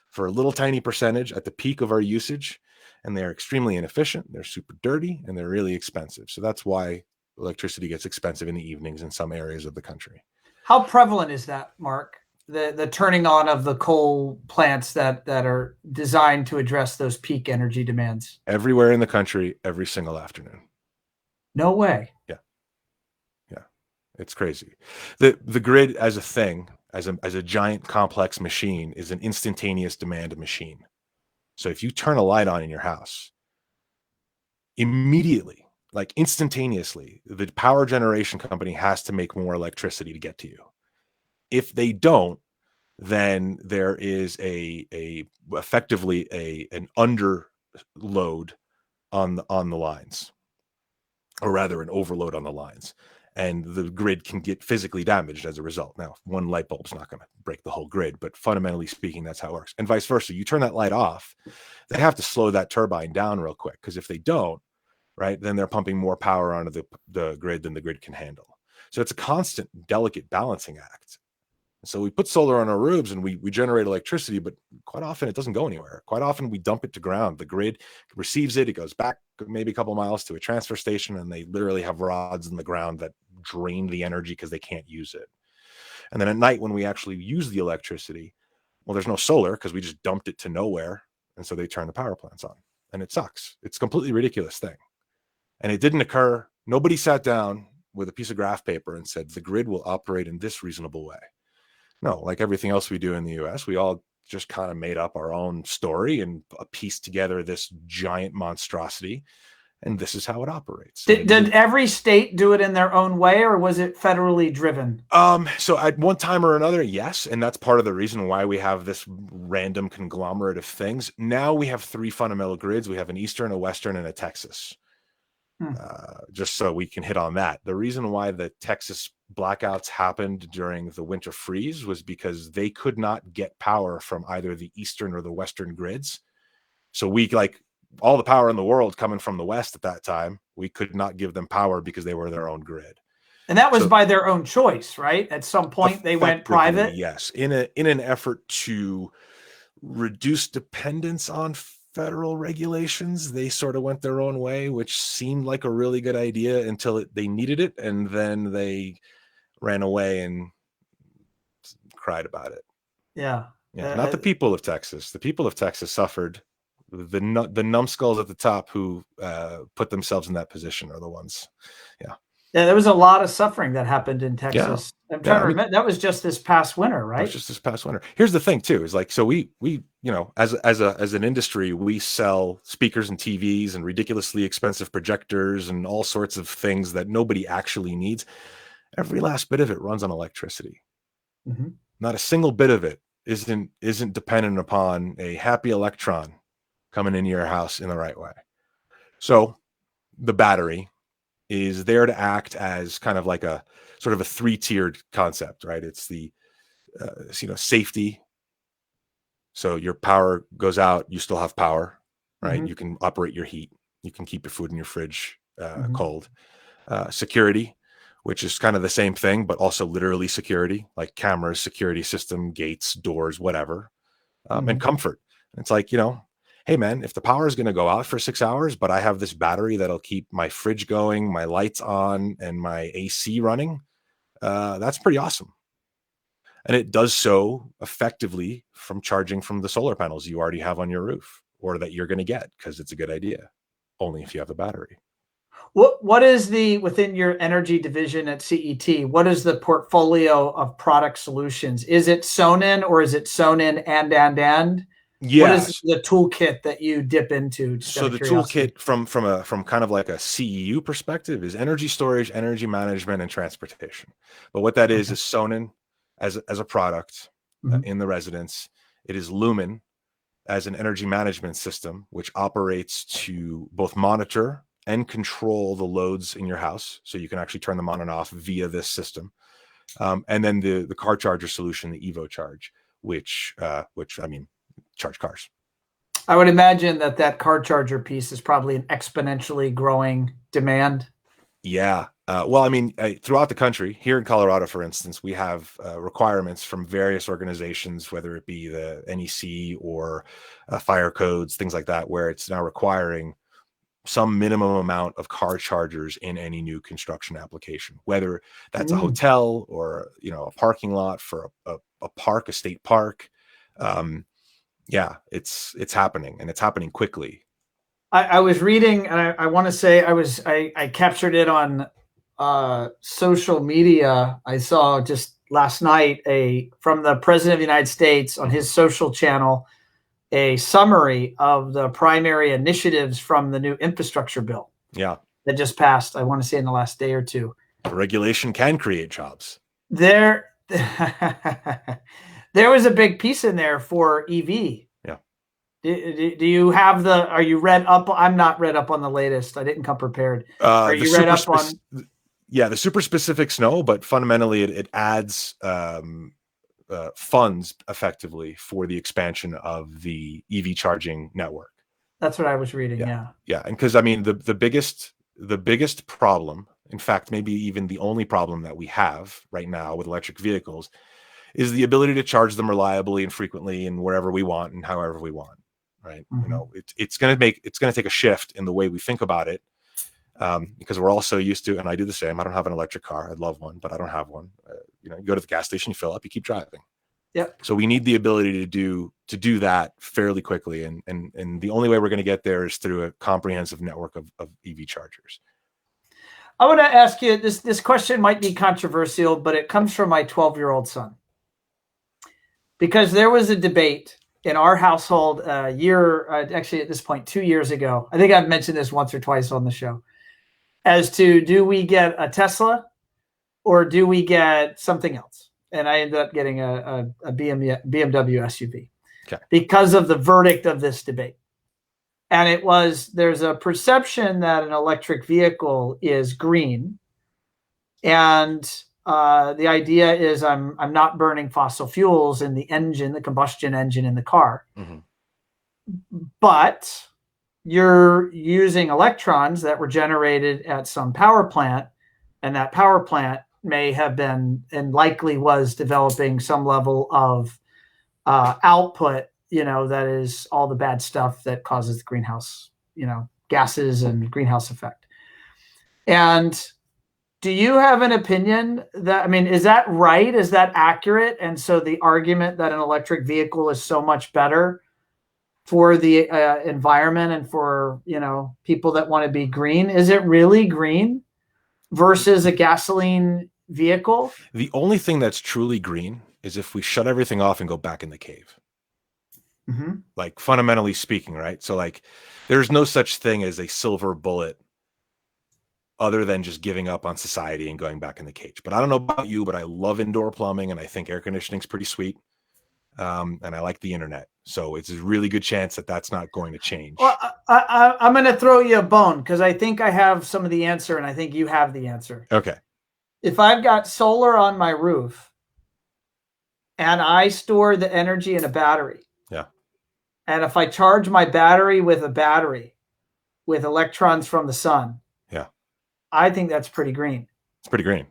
for a little tiny percentage at the peak of our usage, and they're extremely inefficient, they're super dirty, and they're really expensive. So that's why electricity gets expensive in the evenings in some areas of the country. How prevalent is that, Marc? The turning on of the coal plants that are designed to address those peak energy demands? Everywhere in the country, every single afternoon. No way. Yeah. It's crazy. The grid as a thing, as a giant complex machine, is an instantaneous demand machine. So if you turn a light on in your house, immediately, like instantaneously, the power generation company has to make more electricity to get to you. If they don't, then there is effectively an underload on the lines, or rather an overload on the lines, and the grid can get physically damaged as a result. Now, one light bulb's not going to break the whole grid, but fundamentally speaking, that's how it works. And vice versa. You turn that light off, they have to slow that turbine down real quick, because if they don't, right, then they're pumping more power onto the grid than the grid can handle. So it's a constant, delicate balancing act. So we put solar on our roofs and we generate electricity, but quite often it doesn't go anywhere. Quite often we dump it to ground. The grid receives it. It goes back maybe a couple miles to a transfer station, and they literally have rods in the ground that drain the energy because they can't use it. And then at night, when we actually use the electricity, well, there's no solar because we just dumped it to nowhere. And so they turn the power plants on, and it sucks. It's a completely ridiculous thing. And it didn't occur. Nobody sat down with a piece of graph paper and said, the grid will operate in this reasonable way. No, like everything else we do in the US, we all just kind of made up our own story and pieced together this giant monstrosity. And this is how it operates. Did every state do it in their own way, or was it federally driven? So at one time or another, yes. And that's part of the reason why we have this random conglomerate of things. Now we have three fundamental grids. We have an Eastern, a Western, and a Texas. Just so we can hit on that. The reason why the Texas blackouts happened during the winter freeze was because they could not get power from either the Eastern or the Western grids. So we, like all the power in the world coming from the West at that time, we could not give them power because they were their own grid. And that was by their own choice, right? At some point they went private. Yes. In an effort to reduce dependence on federal regulations, they sort of went their own way, which seemed like a really good idea until they needed it, and then they ran away and cried about it. Not the people of Texas. The people of Texas suffered. The numbskulls at the top who put themselves in that position are the ones. There was a lot of suffering that happened in Texas. I'm trying to remember. That was just this past winter, right? That was just this past winter. Here's the thing too, is like, so we as an industry, we sell speakers and TVs and ridiculously expensive projectors and all sorts of things that nobody actually needs. Every last bit of it runs on electricity. Mm-hmm. Not a single bit of it isn't dependent upon a happy electron coming into your house in the right way. So the battery is there to act as kind of like a sort of a three-tiered concept, right? It's the safety. So your power goes out, you still have power, right? Mm-hmm. You can operate your heat. You can keep your food in your fridge cold. Security, which is kind of the same thing, but also literally security, like cameras, security system, gates, doors, whatever. And comfort. It's like, hey man, if the power is going to go out for 6 hours, but I have this battery that'll keep my fridge going, my lights on, and my AC running, that's pretty awesome. And it does so effectively from charging from the solar panels you already have on your roof, or that you're going to get, because it's a good idea, only if you have a battery. What is within your energy division at CET, what is the portfolio of product solutions? Is it Sonnen, or is it Sonnen and? Yeah. What is the toolkit that you dip into? So the toolkit from kind of like a CEU perspective is energy storage, energy management, and transportation. But what that is Sonnen as a product in the residence. It is Lumin as an energy management system, which operates to both monitor and control the loads in your house. So you can actually turn them on and off via this system. And then the car charger solution, the Evo Charge, which charge cars. I would imagine that car charger piece is probably an exponentially growing demand. Yeah. Well, I mean, throughout the country, here in Colorado, for instance, we have requirements from various organizations, whether it be the NEC or fire codes, things like that, where it's now requiring some minimum amount of car chargers in any new construction application, whether that's a hotel or, a parking lot for a park, a state park. Yeah, it's happening, and it's happening quickly. I was reading, and I want to say I captured it on social media. I saw just last night from the President of the United States on his social channel, a summary of the primary initiatives from the new infrastructure bill. Yeah. That just passed, I want to say in the last day or two. Regulation can create jobs. There was a big piece in there for EV. Yeah. Do you have are you read up? I'm not read up on the latest. I didn't come prepared. Are you read up on? Yeah, the super specifics, no, but fundamentally it adds funds effectively for the expansion of the EV charging network. That's what I was reading. Yeah. And because I mean the biggest problem, in fact, maybe even the only problem that we have right now with electric vehicles, is the ability to charge them reliably and frequently and wherever we want and however we want. Right. It's going to take a shift in the way we think about it. Because we're all so used to, and I do the same. I don't have an electric car. I'd love one, but I don't have one. You go to the gas station, you fill up, you keep driving. Yep. So we need the ability to do that fairly quickly, and the only way we're going to get there is through a comprehensive network of EV chargers. I want to ask you this question might be controversial, but it comes from my 12-year-old son, because there was a debate in our household actually at this point 2 years ago. I think I've mentioned this once or twice on the show, as to do we get a Tesla or do we get something else? And I ended up getting a BMW SUV because of the verdict of this debate. And there's a perception that an electric vehicle is green. And the idea is I'm not burning fossil fuels in the engine, the combustion engine in the car. But you're using electrons that were generated at some power plant, and that power plant may have been and likely was developing some level of output, that is all the bad stuff that causes the greenhouse, gases and greenhouse effect. And do you have an opinion is that right? Is that accurate? And so the argument that an electric vehicle is so much better for the environment and for, people that want to be green, is it really green versus a gasoline vehicle? The only thing that's truly green is if we shut everything off and go back in the cave. Like fundamentally speaking, right? So like there's no such thing as a silver bullet other than just giving up on society and going back in the cage. But I don't know about you, but I love indoor plumbing, and I think air conditioning's pretty sweet. And I like the internet. So it's a really good chance that that's not going to change. Well, I'm going to throw you a bone because I think I have some of the answer, and I think you have the answer. Okay. If I've got solar on my roof and I store the energy in a battery. Yeah. And if I charge my battery with a battery with electrons from the sun. Yeah. I think that's pretty green. It's pretty green.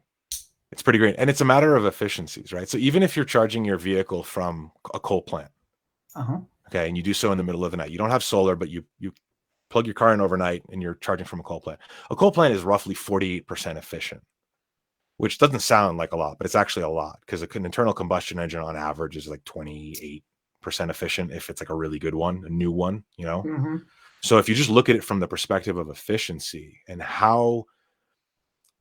It's pretty green. And it's a matter of efficiencies, right? So even if you're charging your vehicle from a coal plant, okay, and you do so in the middle of the night, you don't have solar, but you plug your car in overnight and you're charging from a coal plant. A coal plant is roughly 48% efficient, which doesn't sound like a lot, but it's actually a lot because an internal combustion engine on average is like 28% efficient if it's like a really good one, a new one, So if you just look at it from the perspective of efficiency and how,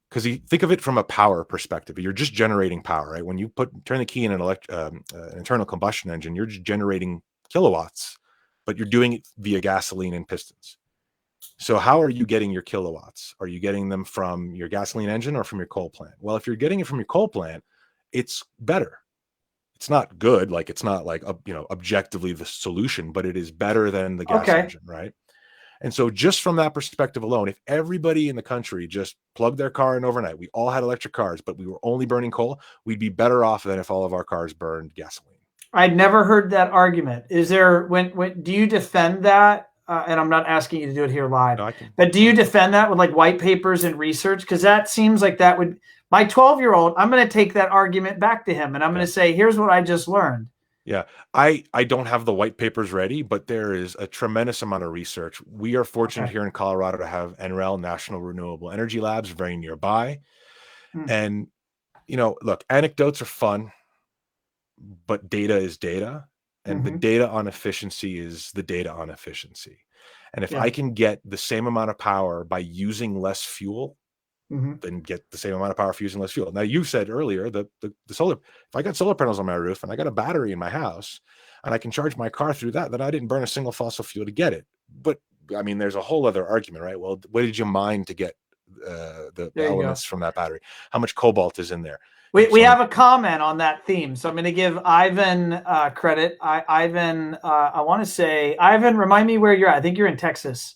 because you think of it from a power perspective, you're just generating power, right? When you turn the key in an internal combustion engine, you're just generating kilowatts, but you're doing it via gasoline and pistons. So how are you getting your kilowatts? Are you getting them from your gasoline engine or from your coal plant? Well, if you're getting it from your coal plant, it's better. It's not good, like it's not like objectively the solution, but it is better than the gas engine, right? And so just from that perspective alone, if everybody in the country just plugged their car in overnight, we all had electric cars, but we were only burning coal, we'd be better off than if all of our cars burned gasoline. I'd never heard that argument. Is there, when do you defend that and I'm not asking you to do it here live, No, I can. but do you defend that with like white papers and research? Because that seems like that would, my 12-year-old, I'm going to take that argument back to him and I'm going to say, here's what I just learned. Yeah, I don't have the white papers ready, but there is a tremendous amount of research. We are fortunate here in Colorado to have NREL, National Renewable Energy Labs, very nearby. And, you know, look, anecdotes are fun, but data is data. And the data on efficiency is the data on efficiency. And if I can get the same amount of power by using less fuel, then get the same amount of power for using less fuel. Now, you said earlier that the solar, if I got solar panels on my roof and I got a battery in my house and I can charge my car through that, then I didn't burn a single fossil fuel to get it. But I mean, there's a whole other argument, right? Well, what did you mine to get the elements from that battery? How much cobalt is in there? We have a comment on that theme. So I'm going to give Ivan credit. Ivan, I want to say, Ivan, remind me where you're at. I think you're in Texas.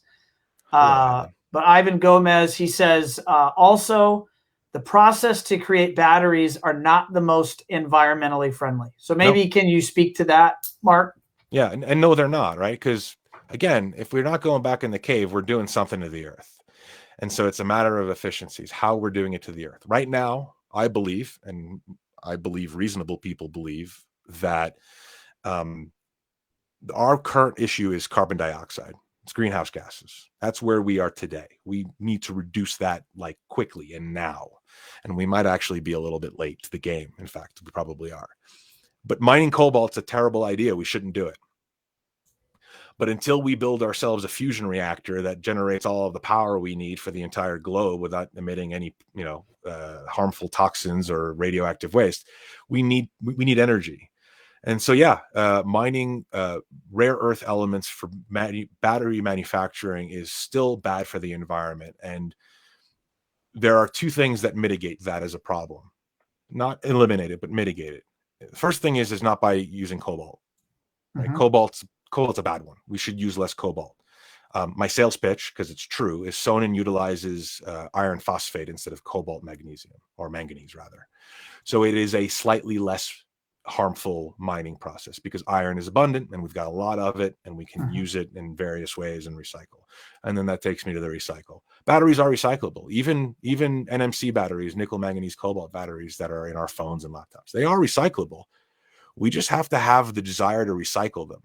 But Ivan Gomez, he says, also, the process to create batteries are not the most environmentally friendly. So maybe can you speak to that, Marc? Yeah, and no, they're not, right? Because, again, if we're not going back in the cave, we're doing something to the earth. And so it's a matter of efficiencies, how we're doing it to the earth. Right now, I believe, and I believe reasonable people believe, that our current issue is carbon dioxide. It's greenhouse gases. That's where we are today. We need to reduce that like quickly and now. And we might actually be a little bit late to the game. In fact, we probably are. But mining cobalt's a terrible idea. We shouldn't do it. But until we build ourselves a fusion reactor that generates all of the power we need for the entire globe without emitting any, harmful toxins or radioactive waste, we need energy. And so, mining rare earth elements for battery manufacturing is still bad for the environment. And there are two things that mitigate that as a problem. Not eliminate it, but mitigate it. The first thing is not by using cobalt. Right? Cobalt's a bad one. We should use less cobalt. My sales pitch, because it's true, is Sonnen utilizes iron phosphate instead of cobalt magnesium, or manganese rather. So it is a slightly less harmful mining process because iron is abundant and we've got a lot of it and we can use it in various ways and recycle. And then that takes me to the recycle. Batteries are recyclable. Even NMC batteries, nickel, manganese, cobalt batteries that are in our phones and laptops, they are recyclable. We just have to have the desire to recycle them.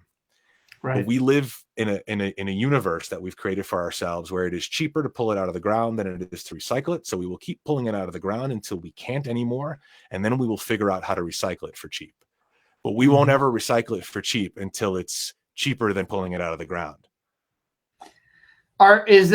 Right. But we live in a universe that we've created for ourselves where it is cheaper to pull it out of the ground than it is to recycle it. So we will keep pulling it out of the ground until we can't anymore. And then we will figure out how to recycle it for cheap. But we won't ever recycle it for cheap until it's cheaper than pulling it out of the ground. Is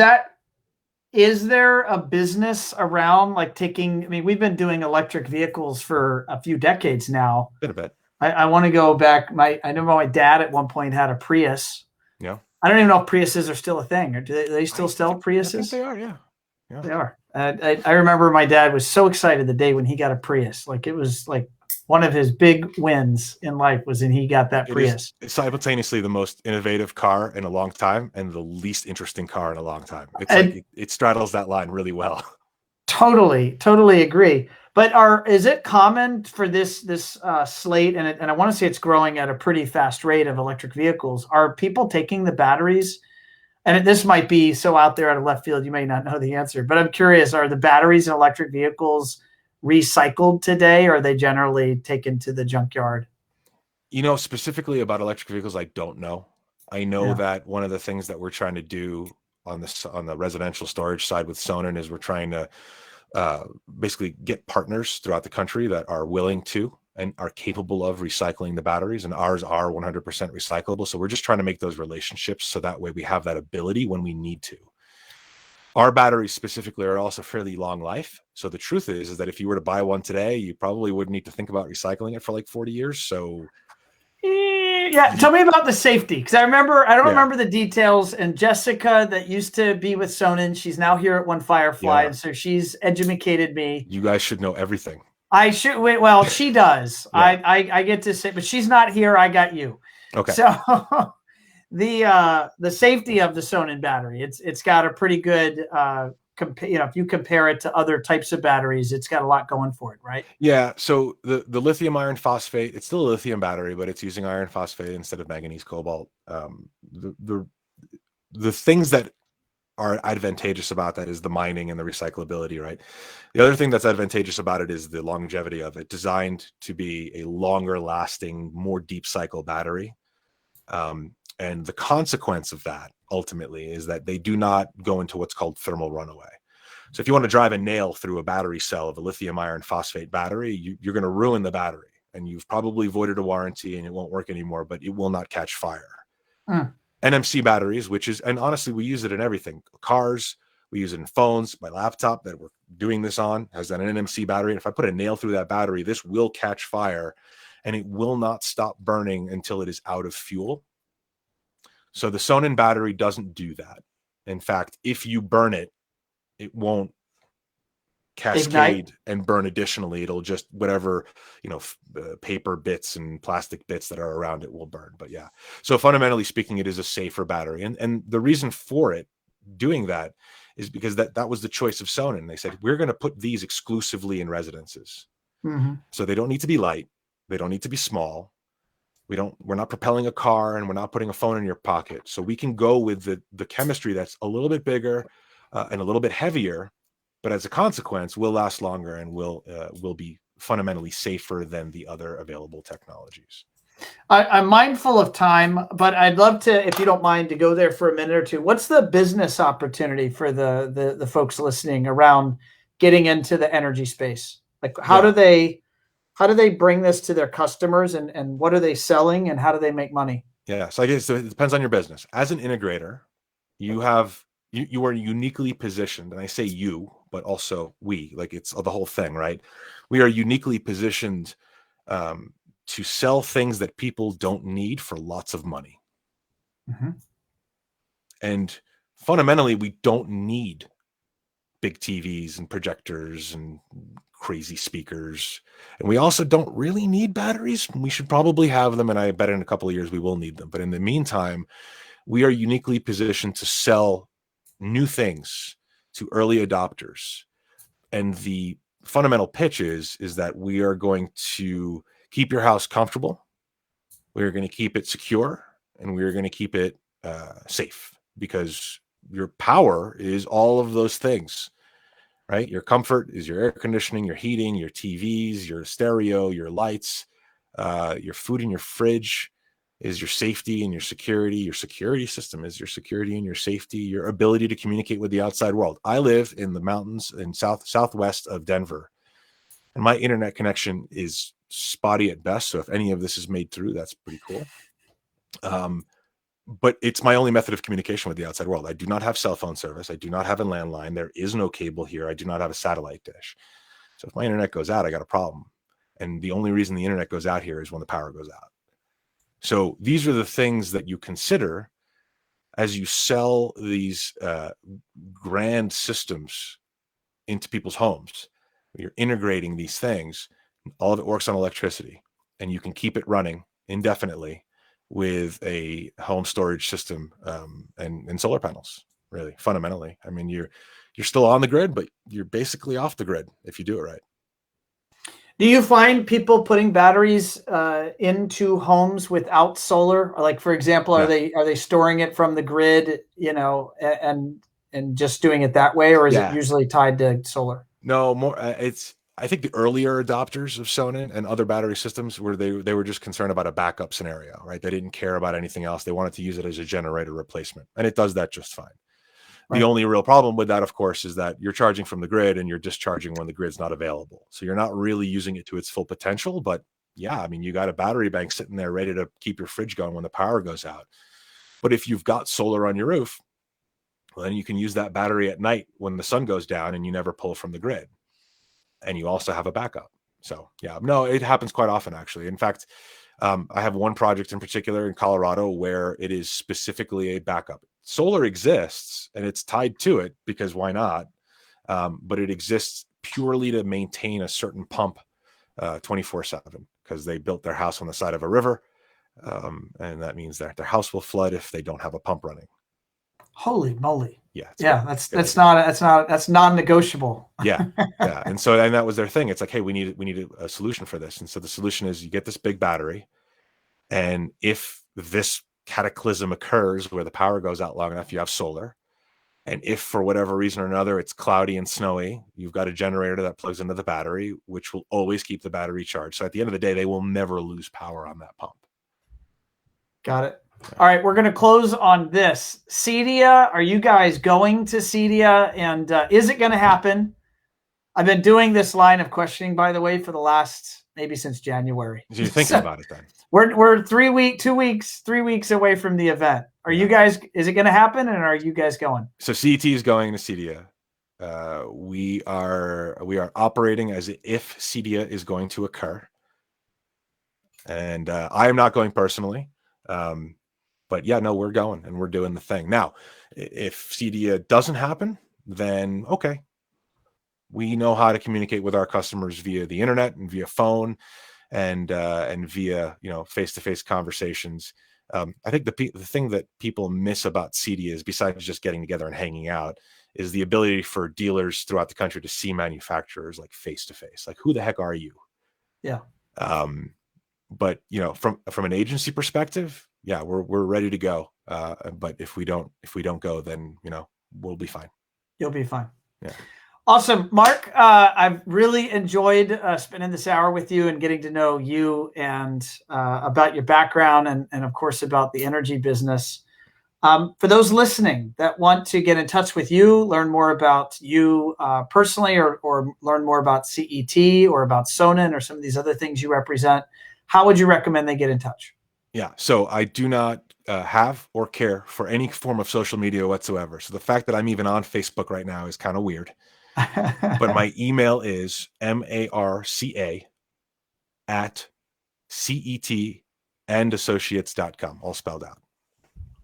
there a business around like taking, I mean, we've been doing electric vehicles for a few decades now. Been a bit. I want to go back. I know my dad at one point had a Prius. Yeah. I don't even know if Priuses are still a thing, or do they still sell Priuses? I think they are. Yeah. They are. I remember my dad was so excited the day when he got a Prius. Like it was like one of his big wins in life was when he got that Prius. It's simultaneously the most innovative car in a long time and the least interesting car in a long time. It's it straddles that line really well. Totally agree. But is it common for this slate, and I want to say it's growing at a pretty fast rate of electric vehicles? Are people taking the batteries? And this might be so out there out of left field, you may not know the answer, but I'm curious, are the batteries in electric vehicles recycled today, or are they generally taken to the junkyard? Specifically about electric vehicles, I don't know. I know that one of the things that we're trying to do on the residential storage side with Sonnen is we're trying to basically get partners throughout the country that are willing to and are capable of recycling the batteries, and ours are 100% recyclable. So we're just trying to make those relationships so that way we have that ability when we need to. Our batteries specifically are also fairly long life. So the truth is that if you were to buy one today, you probably wouldn't need to think about recycling it for like 40 years. So yeah, tell me about the safety, because I don't remember the details. And Jessica, that used to be with Sonnen, she's now here at One Firefly, and so she's educated me. You guys should know everything. I should. Well, she does. I get to say, but she's not here. I got you. Okay. So the safety of the Sonnen battery, it's got a pretty good. If you compare it to other types of batteries, it's got a lot going for it, right? Yeah. So the lithium iron phosphate, it's still a lithium battery, but it's using iron phosphate instead of manganese cobalt. the things that are advantageous about that is the mining and the recyclability, right? The other thing that's advantageous about it is the longevity of it, designed to be a longer lasting, more deep cycle battery. And the consequence of that ultimately is that they do not go into what's called thermal runaway. So if you want to drive a nail through a battery cell of a lithium iron phosphate battery, you're going to ruin the battery, and you've probably voided a warranty and it won't work anymore, but it will not catch fire. NMC batteries, which is, and honestly, we use it in everything. Cars, we use it in phones. My laptop that we're doing this on has an NMC battery. And if I put a nail through that battery, this will catch fire and it will not stop burning until it is out of fuel. So the Sonnen battery doesn't do that. In fact, if you burn it, it won't cascade Ignite and burn additionally. It'll just, whatever, paper bits and plastic bits that are around it will burn. But yeah, so fundamentally speaking, it is a safer battery. And the reason for it doing that is because that was the choice of Sonnen. They said, we're going to put these exclusively in residences. So they don't need to be light. They don't need to be small. We're not propelling a car, and we're not putting a phone in your pocket. So we can go with the chemistry that's a little bit bigger and a little bit heavier, but as a consequence, will last longer and will be fundamentally safer than the other available technologies. I'm mindful of time, but I'd love to, if you don't mind, to go there for a minute or two. What's the business opportunity for the folks listening around getting into the energy space? Like, how do they bring this to their customers, and what are they selling, and how do they make money? Yeah, so I guess it depends on your business. As an integrator, you are uniquely positioned, and I say you, but also we, like it's the whole thing, right? We are uniquely positioned to sell things that people don't need for lots of money. And fundamentally, we don't need big TVs and projectors and crazy speakers. And we also don't really need batteries. We should probably have them, and I bet in a couple of years we will need them. But in the meantime, we are uniquely positioned to sell new things to early adopters. And the fundamental pitch is that we are going to keep your house comfortable. We're going to keep it secure, and we're going to keep it safe, because your power is all of those things, right? Your comfort is your air conditioning, your heating, your TVs, your stereo, your lights, your food in your fridge is your safety and your security. Your security system is your security and your safety, your ability to communicate with the outside world. I live in the mountains in southwest of Denver, and my internet connection is spotty at best. So if any of this is made through, that's pretty cool. But it's my only method of communication with the outside world. I do not have cell phone service. I do not have a landline. There is no cable here. I do not have a satellite dish. So if my internet goes out, I got a problem. And the only reason the internet goes out here is when the power goes out. So these are the things that you consider as you sell these grand systems into people's homes. You're integrating these things. All of it works on electricity, and you can keep it running indefinitely with a home storage system and solar panels. Really, fundamentally, I mean, you're still on the grid, but you're basically off the grid if you do it right. Do you find people putting batteries into homes without solar? Like, for example, are they storing it from the grid, and just doing it that way, or is it usually tied to solar? No, more. I think the earlier adopters of Sonnen and other battery systems they were just concerned about a backup scenario, right? They didn't care about anything else. They wanted to use it as a generator replacement, and it does that just fine. Right. The only real problem with that, of course, is that you're charging from the grid and you're discharging when the grid's not available. So you're not really using it to its full potential. But yeah, I mean, you got a battery bank sitting there ready to keep your fridge going when the power goes out. But if you've got solar on your roof, well, then you can use that battery at night when the sun goes down and you never pull from the grid. And you also have a backup. So yeah, no, it happens quite often, actually. In fact, I have one project in particular in Colorado where it is specifically a backup. Solar exists and it's tied to it because why not? But it exists purely to maintain a certain pump 24/7 because they built their house on the side of a river. And that means that their house will flood if they don't have a pump running. Holy moly. Yeah. That's non-negotiable. Yeah. And that was their thing. It's like, hey, we need a solution for this. And so the solution is you get this big battery. And if this cataclysm occurs where the power goes out long enough, you have solar. And if for whatever reason or another it's cloudy and snowy, you've got a generator that plugs into the battery, which will always keep the battery charged. So at the end of the day, they will never lose power on that pump. Got it. All right, we're going to close on this. CEDIA, are you guys going to CEDIA? And is it going to happen? I've been doing this line of questioning, by the way, for the last, maybe since January. So you're thinking about it then? We're 3 weeks away from the event. Are you guys, is it going to happen? And are you guys going? So CET is going to CEDIA. We are operating as if CEDIA is going to occur. And I am not going personally. But yeah, no, we're going and we're doing the thing. Now, if CEDIA doesn't happen, then okay. We know how to communicate with our customers via the internet and via phone and via, face-to-face conversations. I think the thing that people miss about CEDIA is, besides just getting together and hanging out, is the ability for dealers throughout the country to see manufacturers like face-to-face. Like, who the heck are you? Yeah. But from an agency perspective, yeah, we're ready to go. But if we don't go, then we'll be fine. You'll be fine. Yeah. Awesome, Marc. I've really enjoyed spending this hour with you and getting to know you and about your background and of course about the energy business. For those listening that want to get in touch with you, learn more about you personally, or learn more about CET or about Sonnen or some of these other things you represent, how would you recommend they get in touch? Yeah, so I do not have or care for any form of social media whatsoever. So the fact that I'm even on Facebook right now is kind of weird. But my email is marca@CET&Associates.com, all spelled out.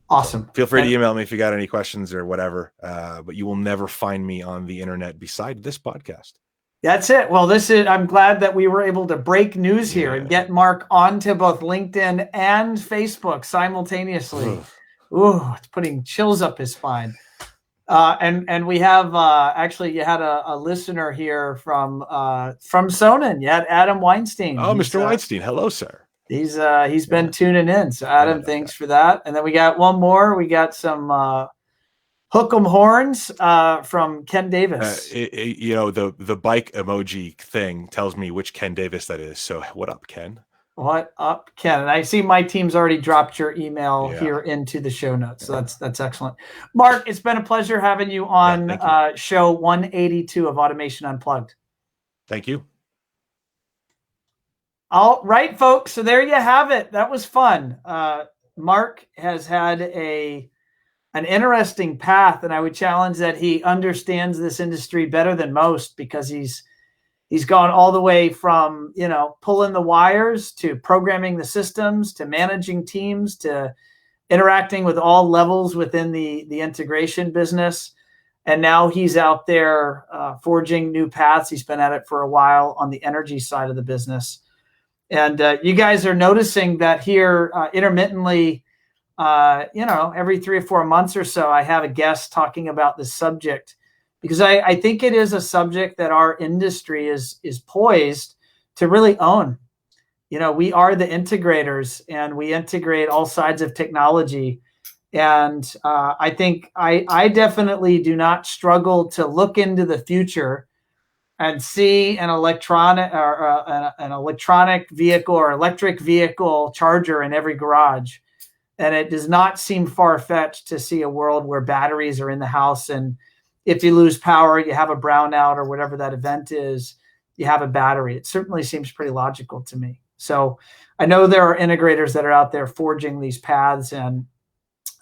Awesome. So feel free to email me if you got any questions or whatever. But you will never find me on the internet beside this podcast. That's it. Well, I'm glad that we were able to break news here and get Marc onto both LinkedIn and Facebook simultaneously. Ooh, it's putting chills up his spine. And we have actually, you had a listener here from Sonnen. You had Adam Weinstein. Oh, Mr. Weinstein, hello, sir. He's been tuning in. So Adam, thanks for that. And then we got one more. We got some hook 'em horns from Ken Davis. The bike emoji thing tells me which Ken Davis that is. So what up, Ken? What up, Ken? And I see my team's already dropped your email here into the show notes. So that's excellent. Marc, it's been a pleasure having you on show 182 of Automation Unplugged. Thank you. All right, folks. So there you have it. That was fun. Marc has had an interesting path, and I would challenge that he understands this industry better than most, because he's gone all the way from, pulling the wires to programming the systems to managing teams to interacting with all levels within the integration business. And now he's out there forging new paths. He's been at it for a while on the energy side of the business. And you guys are noticing that here intermittently, every 3 or 4 months or so, I have a guest talking about this subject, because I think it is a subject that our industry is poised to really own. We are the integrators, and we integrate all sides of technology. And I think I definitely do not struggle to look into the future and see an electronic vehicle or electric vehicle charger in every garage. And it does not seem far-fetched to see a world where batteries are in the house, and if you lose power, you have a brownout or whatever that event is, you have a battery. It certainly seems pretty logical to me. So I know there are integrators that are out there forging these paths, and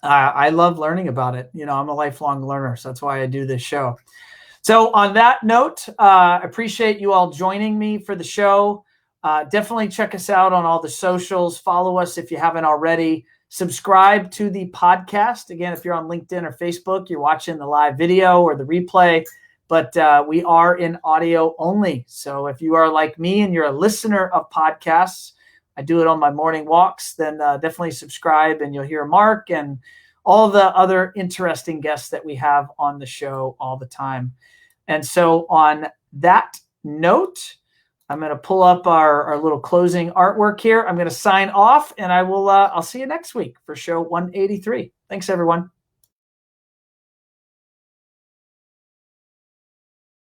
I love learning about it. I'm a lifelong learner, so that's why I do this show. So on that note, I appreciate you all joining me for the show. Definitely check us out on all the socials. Follow us if you haven't already. Subscribe to the podcast. Again, if you're on LinkedIn or Facebook, you're watching the live video or the replay, but we are in audio only. So if you are like me and you're a listener of podcasts, I do it on my morning walks, then definitely subscribe, and you'll hear Marc and all the other interesting guests that we have on the show all the time. And so on that note, I'm going to pull up our little closing artwork here. I'm going to sign off, and I'll see you next week for show 183. Thanks, everyone.